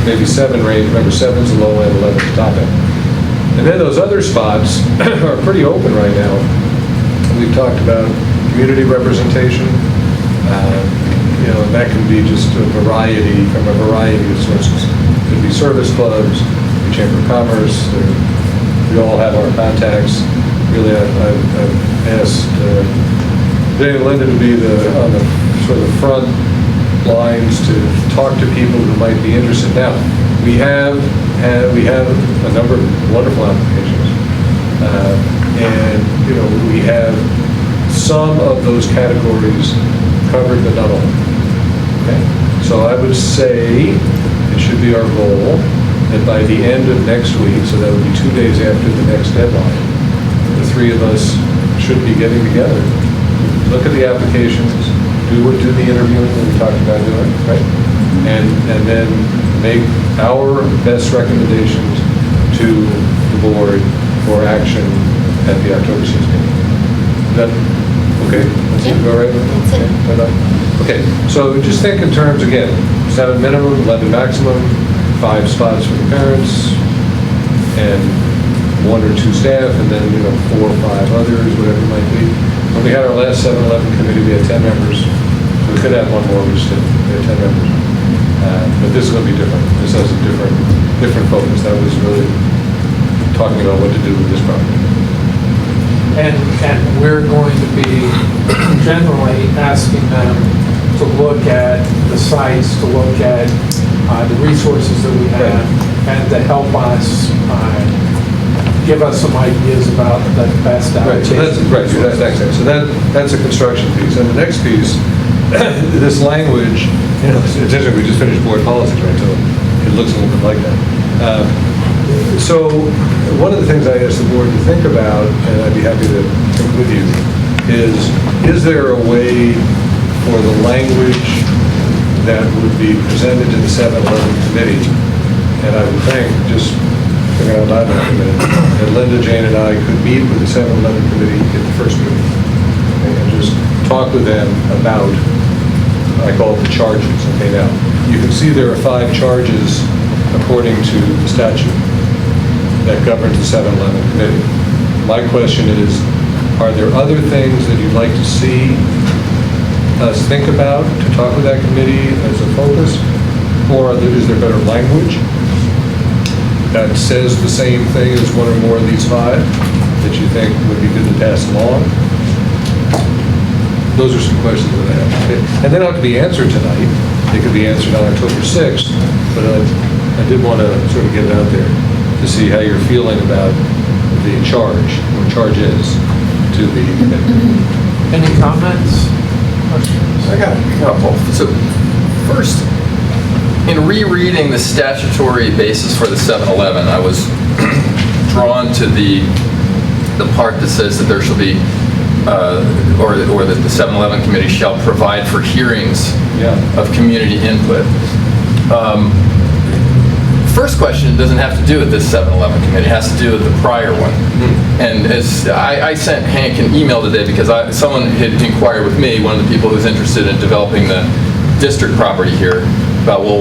maybe 7 range. Remember, 7's the low end, 11's the top end. And then those other spots are pretty open right now. We've talked about community representation. And that can be just from a variety of sources. It could be service clubs, the Chamber of Commerce. We all have our contacts. Really, I've asked Jay and Linda to be on the sort of front lines to talk to people who might be interested. Now, we have a number of wonderful applications, and we have some of those categories covered, but not all. Okay, so I would say it should be our goal that by the end of next week, so that would be 2 days after the next deadline, the 3 of us should be getting together, look at the applications, do the interviewing that we talked about doing, right? And then make our best recommendations to the board for action at the October 16th. Is that okay? That's it, all right? That's it. Okay, so just think in terms, again, 7 minimum, 11 maximum, 5 spots for the parents, and 1 or 2 staff, and then, 4 or 5 others, whatever it might be. When we had our last 7-Eleven committee, we had 10 members. So we could have 1 more, we just didn't. We had 10 members. But this is going to be different. This has a different focus. That was really talking about what to do with this property. And we're going to be generally asking them to look at the sites, to look at the resources that we have, and to help us give us some ideas about the best Right, so that's, allocation. right, so that's excellent. So that's a construction piece. And the next piece, this language, you know, it's interesting, we just finished board policies, right, so it looks a little bit like that. So one of the things I asked the board to think about, and I'd be happy to think with you, is there a way for the language that would be presented to the 7-11 committee, and I would think, just figuring out loud in a minute, that Linda, Jane, and I could meet with the 7-11 committee at the first meeting, and just talk with them about, I call it the charges. Okay, now, you can see there are 5 charges according to the statute that governs the 7-11 committee. My question is, are there other things that you'd like to see us think about, to talk with that committee as a focus? Or is there better language that says the same thing as one or more of these 5 that you think would be good to pass along? Those are some questions that I have. And they don't have to be answered tonight. They could be answered on October 6th, but I did want to sort of get it out there to see how you're feeling about the charge, or charges, to the committee. Any comments? I got a couple. So first, in rereading the statutory basis for the 7-11, I was drawn to the part that says that there shall be, or that the 7-11 committee shall provide for hearings of community input. First question doesn't have to do with this 7-11 committee, it has to do with the prior one. And as I sent Hank an email today because someone had inquired with me, one of the people who's interested in developing the district property here, about, well,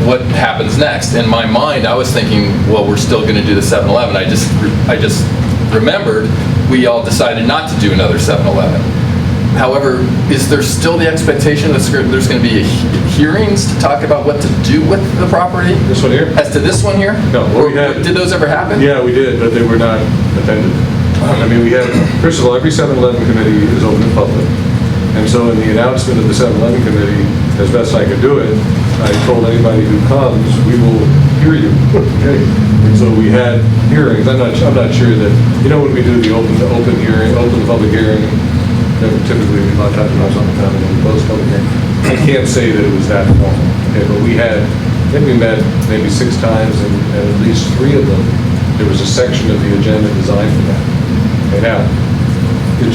what happens next? In my mind, I was thinking, well, we're still going to do the 7-11. I just remembered we all decided not to do another 7-11. However, is there still the expectation that there's going to be hearings to talk about what to do with the property? This one here? As to this one here? No. Or did those ever happen? Yeah, we did, but they were not attended. I mean, we had, first of all, every 7-11 committee is open to public. And so in the announcement of the 7-11 committee, as best I could do it, I told anybody who comes, we will hear you. Okay. And so we had hearings. I'm not sure that, you know, when we do the open public hearing, typically we talk about something common and we close public hearing. I can't say that it was that long. Okay, but I think we met maybe 6 times, and at least 3 of them, there was a section of the agenda designed for that. Okay, now, and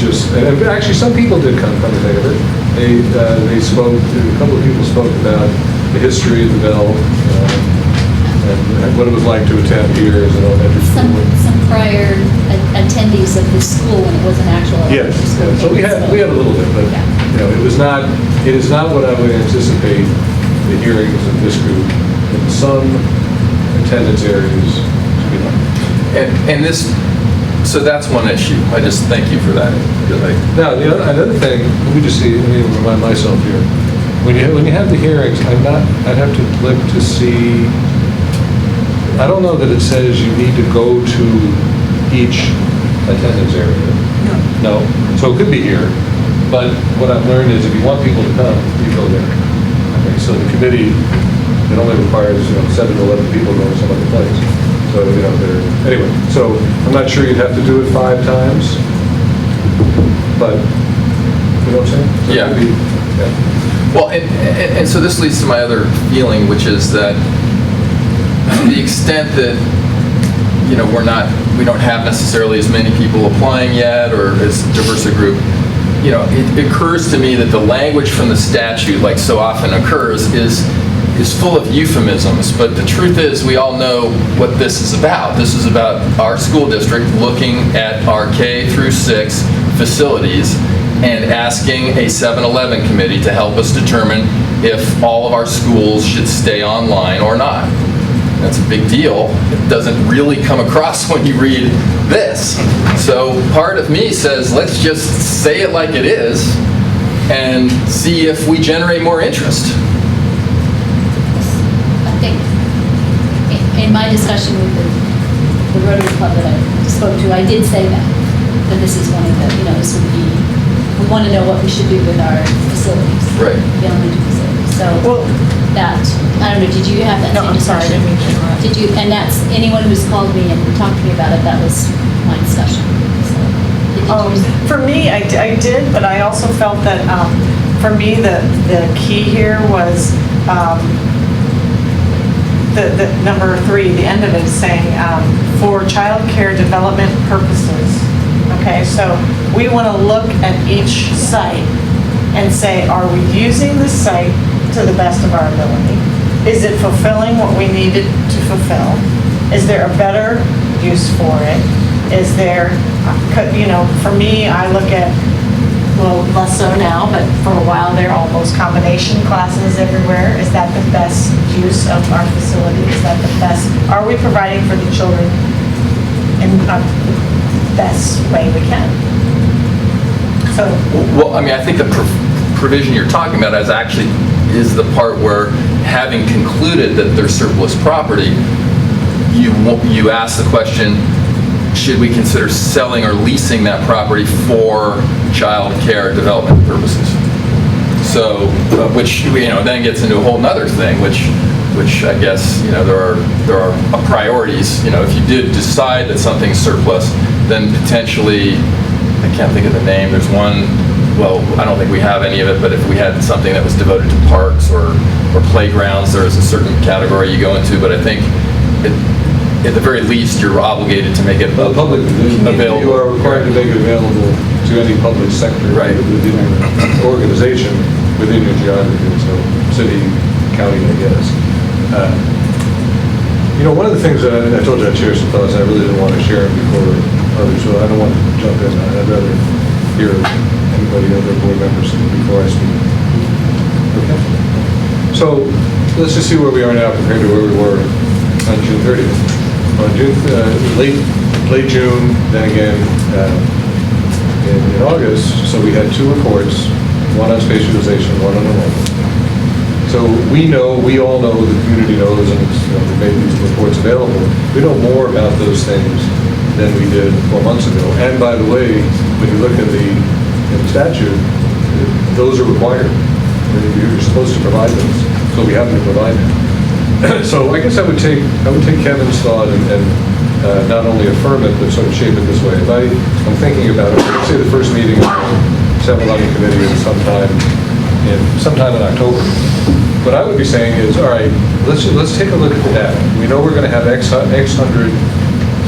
actually some people did come to think of it. They spoke, a couple of people spoke about the history of the Bell, and what it was like to attend here as an elementary school. Some prior attendees of the school when it was an actual Yes, elementary school. so we had a little bit, but you know, it is not what I would anticipate the hearings of this group in some attendance areas to be like. So that's one issue. I just thank you for that. Now, another thing, let me remind myself here. When you have the hearings, I'd have to look to see, I don't know that it says you need to go to each attendance area. No. So it could be here, but what I've learned is if you want people to come, you go there. Okay, so the committee, it only requires 7 to 11 people going to some other place. So, anyway, so I'm not sure you'd have to do it 5 times, but, you know what I'm saying? So Yeah. maybe, yeah. Well, and so this leads to my other feeling, which is that to the extent that, we don't have necessarily as many people applying yet, or as diverse a group, it occurs to me that the language from the statute, like so often occurs, is full of euphemisms, but the truth is we all know what this is about. This is about our school district looking at our K through 6 facilities and asking a 7-11 committee to help us determine if all of our schools should stay online or not. That's a big deal. It doesn't really come across when you read this. So part of me says, let's just say it like it is and see if we generate more interest. I think in my discussion with the Rotary Club that I spoke to, I did say that this is one of the, this would be, we want to know what we should do with our facilities. Right. The elementary facilities. So So Well- that, I don't know, did you have that No, same I'm sorry, I discussion? didn't mean to interrupt. Did you, and that's, anyone who's called me and talked to me about it, that was my discussion. So, did you- For me, I did, but I also felt that, for me, the key here was the number 3, the end of it is saying, for childcare development purposes. Okay, so we want to look at each site and say, are we using the site to the best of our ability? Is it fulfilling what we needed to fulfill? Is there a better use for it? Is there, for me, I look at, well, less so now, but for a while there, all those combination classes everywhere. Is that the best use of our facility? Is that the best? Are we providing for the children in the best way we can? So, Well, I mean, I think the provision you're talking about is the part where, having concluded that there's surplus property, you ask the question, should we consider selling or leasing that property for child care development purposes? So, which, then gets into a whole nother thing, which I guess, there are priorities. If you did decide that something's surplus, then potentially, I can't think of the name, there's one, well, I don't think we have any of it, but if we had something that was devoted to parks or playgrounds, there is a certain category you go into, but I think at the very least, you're obligated to make it Public, available. you are required to make it available to any public sector. Right. Within your organization, within your geography, so city, county, I guess. One of the things that I told you I'd share some thoughts, I really didn't want to share them before others, so I don't want to jump in. I'd rather hear anybody, other board members before I speak. Okay. So let's just see where we are now compared to where we were on June 30th. On late June, then again in August, so we had 2 reports, one on spatialization, one on enrollment. So we all know, the community knows, and we made these reports available. We know more about those things than we did 4 months ago. And by the way, when you look in the statute, those are required. You're supposed to provide those, so we happen to provide them. So I guess I would take Kevin's thought and not only affirm it, but sort of shape it this way. If I'm thinking about it, let's say the first meeting of the 7-11 committee is sometime in October. What I would be saying is, all right, let's take a look at the data. We know we're going to have X hundred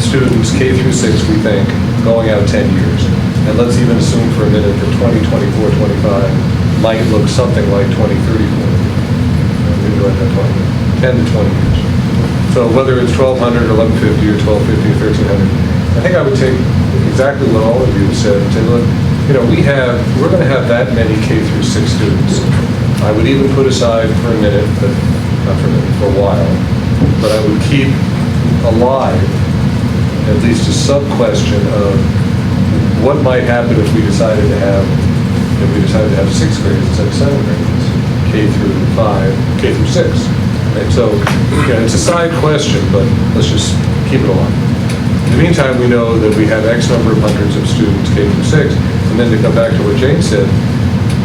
students, K through 6, we think, going out 10 years. And let's even assume for a minute that 2024, 25 might look something like 2034. Maybe like that 10 to 20 years. So whether it's 1,200 or 1,150 or 1,250 or 1,300, I think I would take exactly what all of you said and say, look, we're going to have that many K through 6 students. I would even put aside for a minute, but not for a minute, for a while, but I would keep alive at least a sub-question of what might happen if we decided to have 6th graders instead of 7th graders, K through 5, K through 6. Right? So it's a side question, but let's just keep it alive. In the meantime, we know that we have X number of hundreds of students K through 6, and then to come back to what Jane said,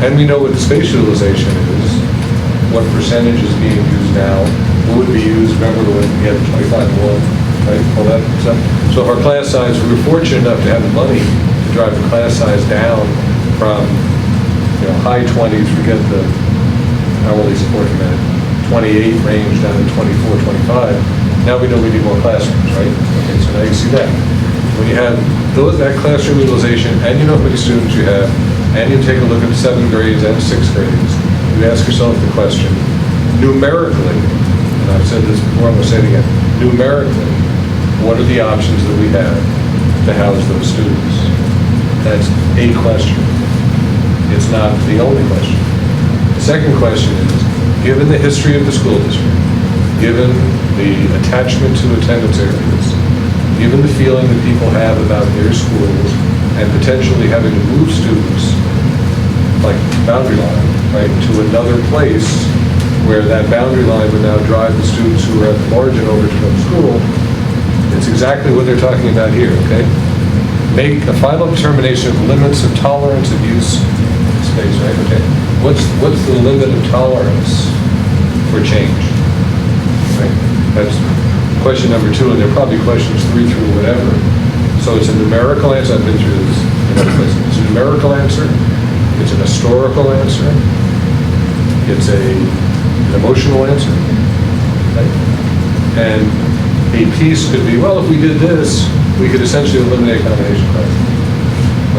and we know what the spatialization is, what percentage is being used now, what would be used, remember when we had 25 to 1, right, all that stuff. So if our class size, we were fortunate enough to have the money to drive the class size down from high 20s, forget the hourly support command, 28 range down to 24, 25. Now we know we need more classrooms, right? Okay, so now you see that. When you have that classroom utilization, and you know how many students you have, and you take a look at 7th grades and 6th grades, you ask yourself the question, numerically, and I've said this before, I'm going to say it again, numerically, what are the options that we have to house those students? That's a question. It's not the only question. The second question is, given the history of the school district, given the attachment to attendance areas, given the feeling that people have about their schools, and potentially having to move students, like boundary line, right, to another place where that boundary line would now drive the students who are at the margin over to another school, it's exactly what they're talking about here, okay? Make a final determination of limits of tolerance of use space, right? Okay. What's the limit of tolerance for change. Right? That's question number 2, and there are probably questions 3 through whatever. So it's a numerical answer. I've been through this in other places. It's a numerical answer. It's an historical answer. It's an emotional answer. Right? And a piece could be, well, if we did this, we could essentially eliminate combination classes.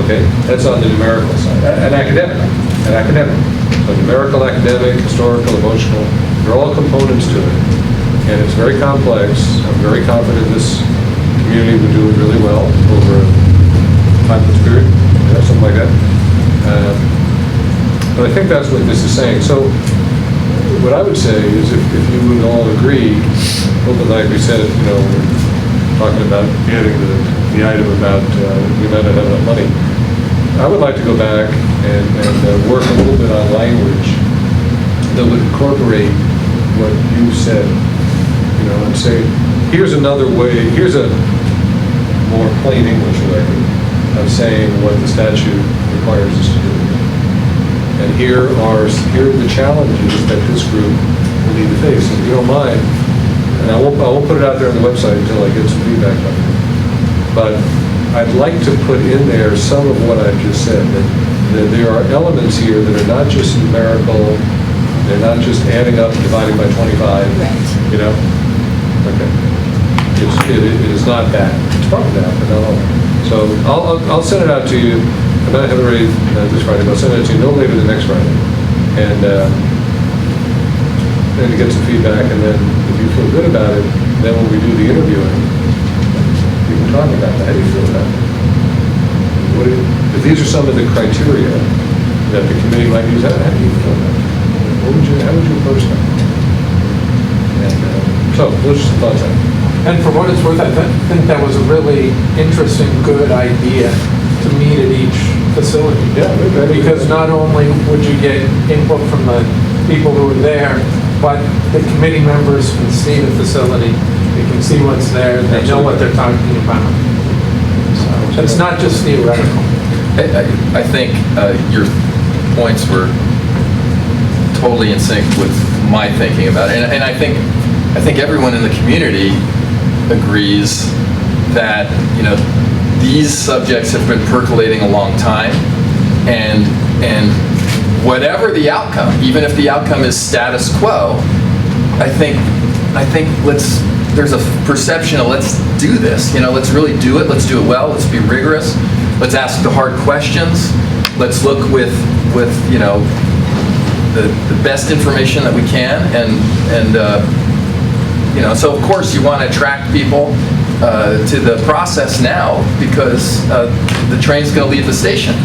Okay, that's on the numerical side. An academic. So numerical, academic, historical, emotional, they're all components to it. And it's very complex. I'm very confident this community would do it really well over a 5-month period, something like that. But I think that's what this is saying. So what I would say is if you would all agree, like we said, we're talking about getting the item about we might not have enough money. I would like to go back and work a little bit on language that would incorporate what you said, and say, here's another way, here's a more plain English way of saying what the statute requires us to do. And here are the challenges that this group will need to face. And if you don't mind, and I won't put it out there on the website until I get some feedback from you, but I'd like to put in there some of what I've just said, that there are elements here that are not just numerical, they're not just adding up and dividing by 25, Right. Okay. It is not that. It's probably that, but not all. So I'll send it out to you. I might have it ready this Friday, but I'll send it to you no later than next Friday. And then to get some feedback, and then if you feel good about it, then when we do the interviewing, we can talk about that. How do you feel about it? If these are some of the criteria that the committee might use, how do you feel about it? How would you approach that? And so those are some thoughts. And for what it's worth, I think that was a really interesting, good idea to meet at each facility. Yeah, okay. Because not only would you get input from the people who are there, but the committee members can see the facility, they can see what's there, they know what they're talking about. So it's not just theoretical. I think your points were totally in sync with my thinking about it. And I think everyone in the community agrees that, these subjects have been percolating a long time, and whatever the outcome, even if the outcome is status quo, I think there's a perception of let's do this, let's really do it, let's do it well, let's be rigorous, let's ask the hard questions, let's look with the best information that we can, and so of course you want to attract people to the process now, because the train's going to leave the station.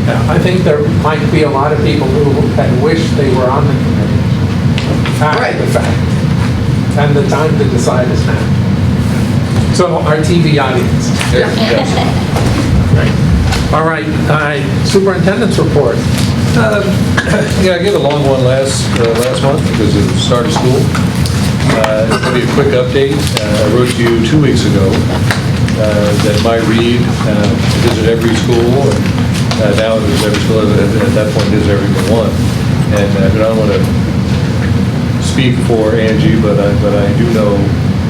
Yeah, I think there might be a lot of people who had wished they were on the committee after the fact, and the time to decide is now. So our TV audience. Yes. All right, superintendent's report. Yeah, I gave a long one last month because of the start of school. It's going to be a quick update. I wrote to you 2 weeks ago that my read visit every school, and now it is every school. At that point, it is every one. And I don't want to speak for Angie, but I do know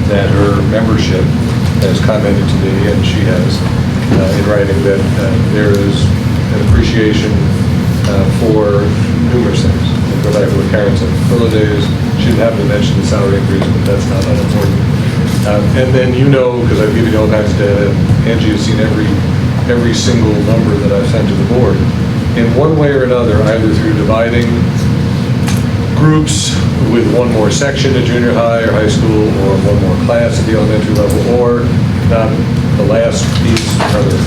that her membership has commented to me, and she has in writing, that there is an appreciation for numerous things. Go back to what Karen said, furlough days, she didn't have to mention the salary increase, but that's not unimportant. And then because I've given you all kinds of data, Angie has seen every single number that I've sent to the board. In one way or another, either through dividing groups with one more section at junior high or high school, or one more class at the elementary level, or not the last piece, another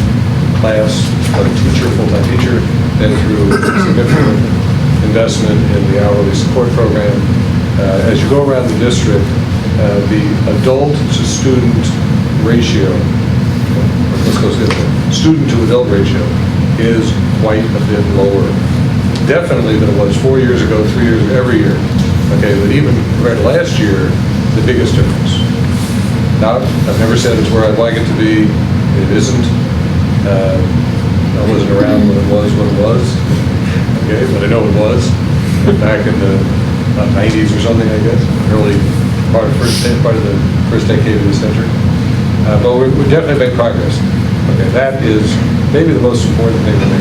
class, another teacher, full-time teacher, then through significant investment in the hourly support program. As you go around the district, the adult to student ratio, let's go student to adult ratio, is quite a bit lower, definitely than it was 4 years ago, 3 years ago, every year. Okay, but even right last year, the biggest difference. Now, I've never said it's where I'd like it to be. It isn't. I wasn't around when it was what it was. Okay, but I know it was. back in the 90s or something, I guess, early part of the first decade of this century. But we definitely made progress. Okay, that is maybe the most important thing to me.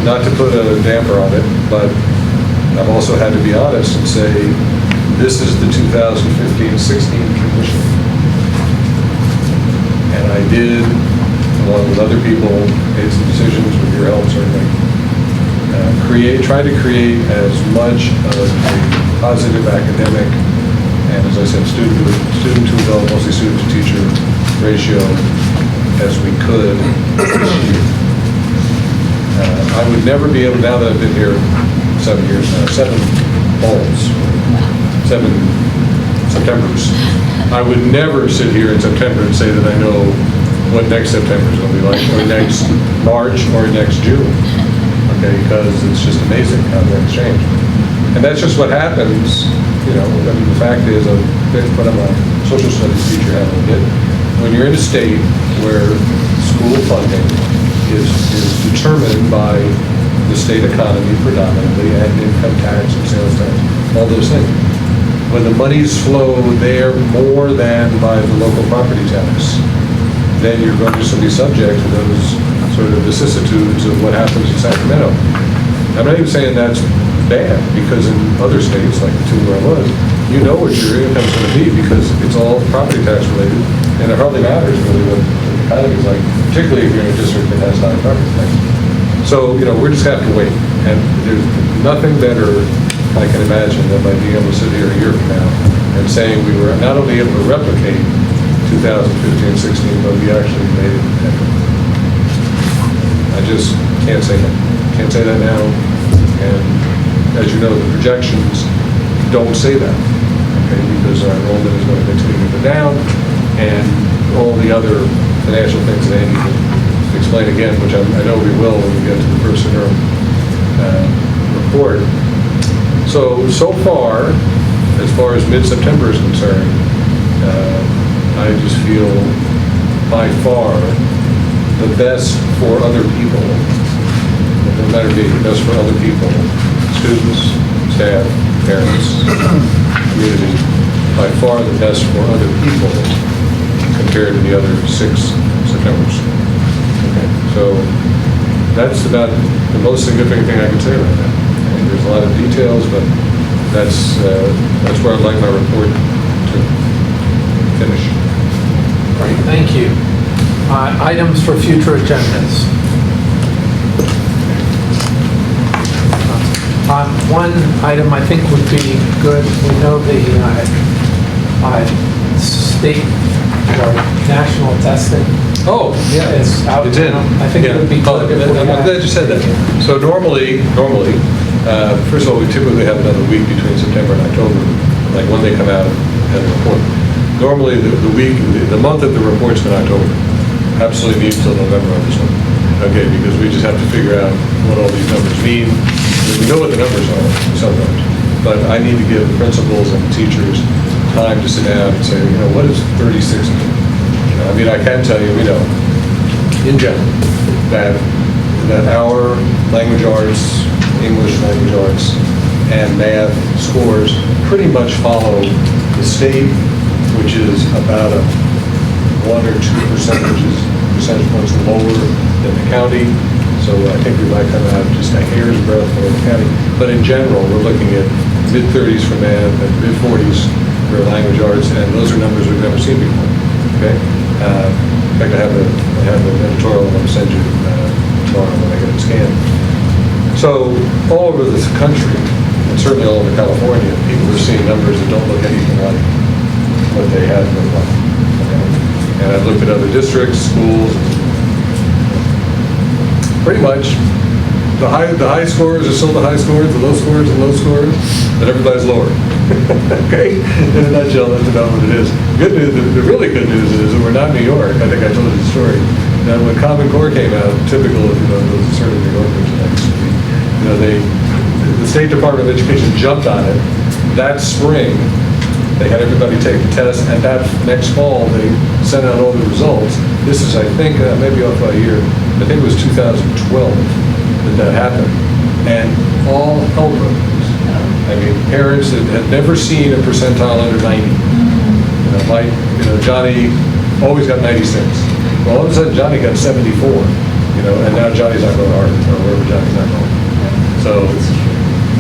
Not to put a damper on it, but I've also had to be honest and say, this is the 2015-16 condition. And I did, along with other people, made some decisions with your help certainly, try to create as much of a positive academic and, as I said, student to adult, mostly student to teacher ratio as we could this year. I would never be able, now that I've been here 7 years now, 7 falls, 7 Septembers, I would never sit here in September and say that I know what next September is going to be like, or next March, or next June, okay, because it's just amazing how things change. And that's just what happens, you know, I mean, the fact is, when I'm a social studies teacher, having a bit, when you're in a state where school funding is determined by the state economy predominantly, and income tax and sales tax, all those things. When the monies flow there more than by the local property tax, then you're going to be subject to those sort of vicissitudes of what happens in Sacramento. I'm not even saying that's bad, because in other states, like the two where I was, you know what your income is going to be because it's all property tax related, and it hardly matters really what the economy is like, particularly if you're in a district that has high property tax. So, you know, we just have to wait, and there's nothing better I can imagine than by being able to sit here a year from now and saying we were not only able to replicate 2015-16, but we actually made it better. I just can't say that. Can't say that now, and as you know, the projections don't say that, okay, because our enrollment is going to continue to go down, and all the other financial things that Andy can explain again, which I know we will when we get to the first interim report. So far as mid-September is concerned, I just feel by far the best for other people, no matter the best for other people, students, staff, parents, community, by far the best for other people compared to the other 6 Septembers. Okay, so that's about the most significant thing I can say right now. I mean, there's a lot of details, but that's where I'd like my report to finish. Great, thank you. Items for future agendas. One item I think would be good, we know the state or national testing Oh, yeah, is out. it's in. I think it would be good if we I'm had. glad you said that. So normally, first of all, we typically have another week between September and October, like when they come out and report. Normally, the month of the report's in October. Absolutely needs till November on this one. Okay, because we just have to figure out what all these numbers mean. We know what the numbers are sometimes, but I need to give the principals and teachers time to sit down and say, you know, what does 36 mean? I mean, I can tell you, we know, in general, that our language arts, English language arts, and math scores pretty much follow the state, which is about a 1 or 2 percentage points lower than the county. So I think we might come out just a hair's breadth for the county. But in general, we're looking at mid-30s for math and mid-40s for language arts, and those are numbers we've never seen before. Okay. In fact, I have an editorial I'm going to send you tomorrow when I get it scanned. So all over this country, and certainly all over California, people are seeing numbers that don't look anything like what they had looked like. Okay? And I've looked at other districts, schools. Pretty much, the high scores are still the high scores, the low scores are low scores, but everybody's lower. Okay? In a nutshell, that's about what it is. Good news, the really good news is that we're not New York. I think I told you the story. That when Common Core came out, typical of, you know, those sort of New Yorkers, you know, the State Department of Education jumped on it. That spring, they had everybody take the test, and that next fall, they sent out all the results. This is, I think, maybe off by a year, I think it was 2012 that happened. and all hell broke loose. I mean, parents that had never seen a percentile under 90. Johnny always got 96. Well, all of a sudden, Johnny got 74, and now Johnny's not going to Harvard, or wherever Johnny's not going. So,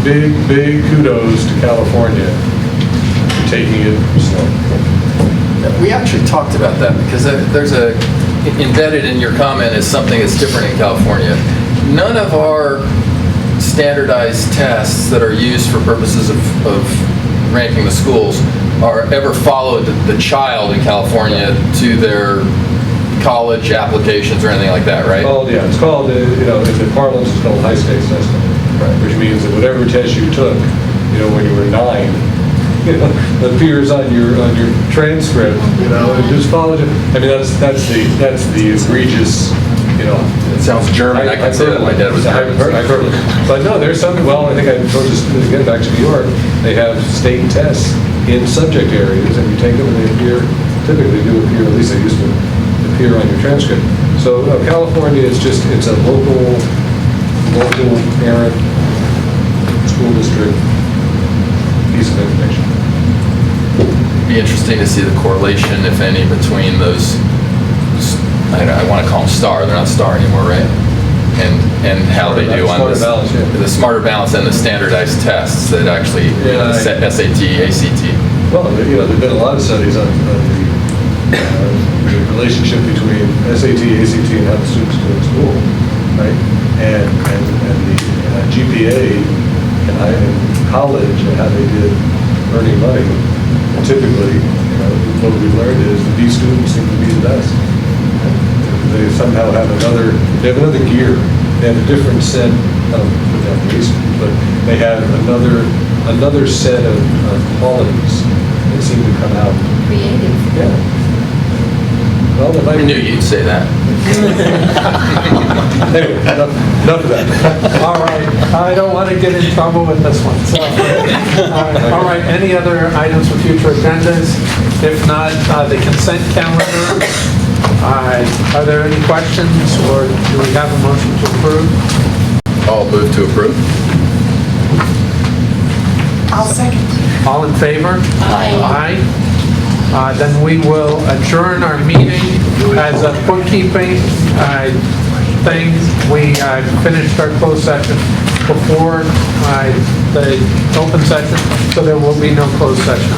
big kudos to California for taking it slow. We actually talked about that because there's embedded in your comment is something that's different in California. None of our standardized tests that are used for purposes of ranking the schools are ever followed the child in California to their college applications or anything like that, right? It's called, in the parlance, it's called high stakes testing, which means that whatever test you took, when you were 9, appears on your transcript, and just follow it. I mean, that's the egregious, It sounds German. I can say that my dad was German. I've heard it. But no, there's something, I think I told you again back to New York, they have state tests in subject areas, and you take them and they typically do appear, at least they used to appear on your transcript. So California is it's a local parent, school district piece of information. It'd be interesting to see the correlation, if any, between those, I want to call them STAR, they're not STAR anymore, right? And how they do on this. Balance, yeah. The smarter balance and the standardized tests that actually, SAT, ACT. Well, there've been a lot of studies on the relationship between SAT, ACT, and how the students do in school, right? And the GPA in college and how they did earning money. And typically, what we've learned is that these students seem to be the best. They somehow have another gear. They have a different set of, but they have another set of qualities that seem to come out. Creative. Yeah. Well, I knew you'd say that. Anyway, enough of that. All right, I don't want to get in trouble with this one. So, all right, any other items for future agendas? If not, the consent calendar. Are there any questions, or do we have a motion to approve? I'll move to approve. I'll second. All in favor? Aye. Then we will adjourn our meeting. As a bookkeeping thing, we finished our closed session before the open session, so there will be no closed session.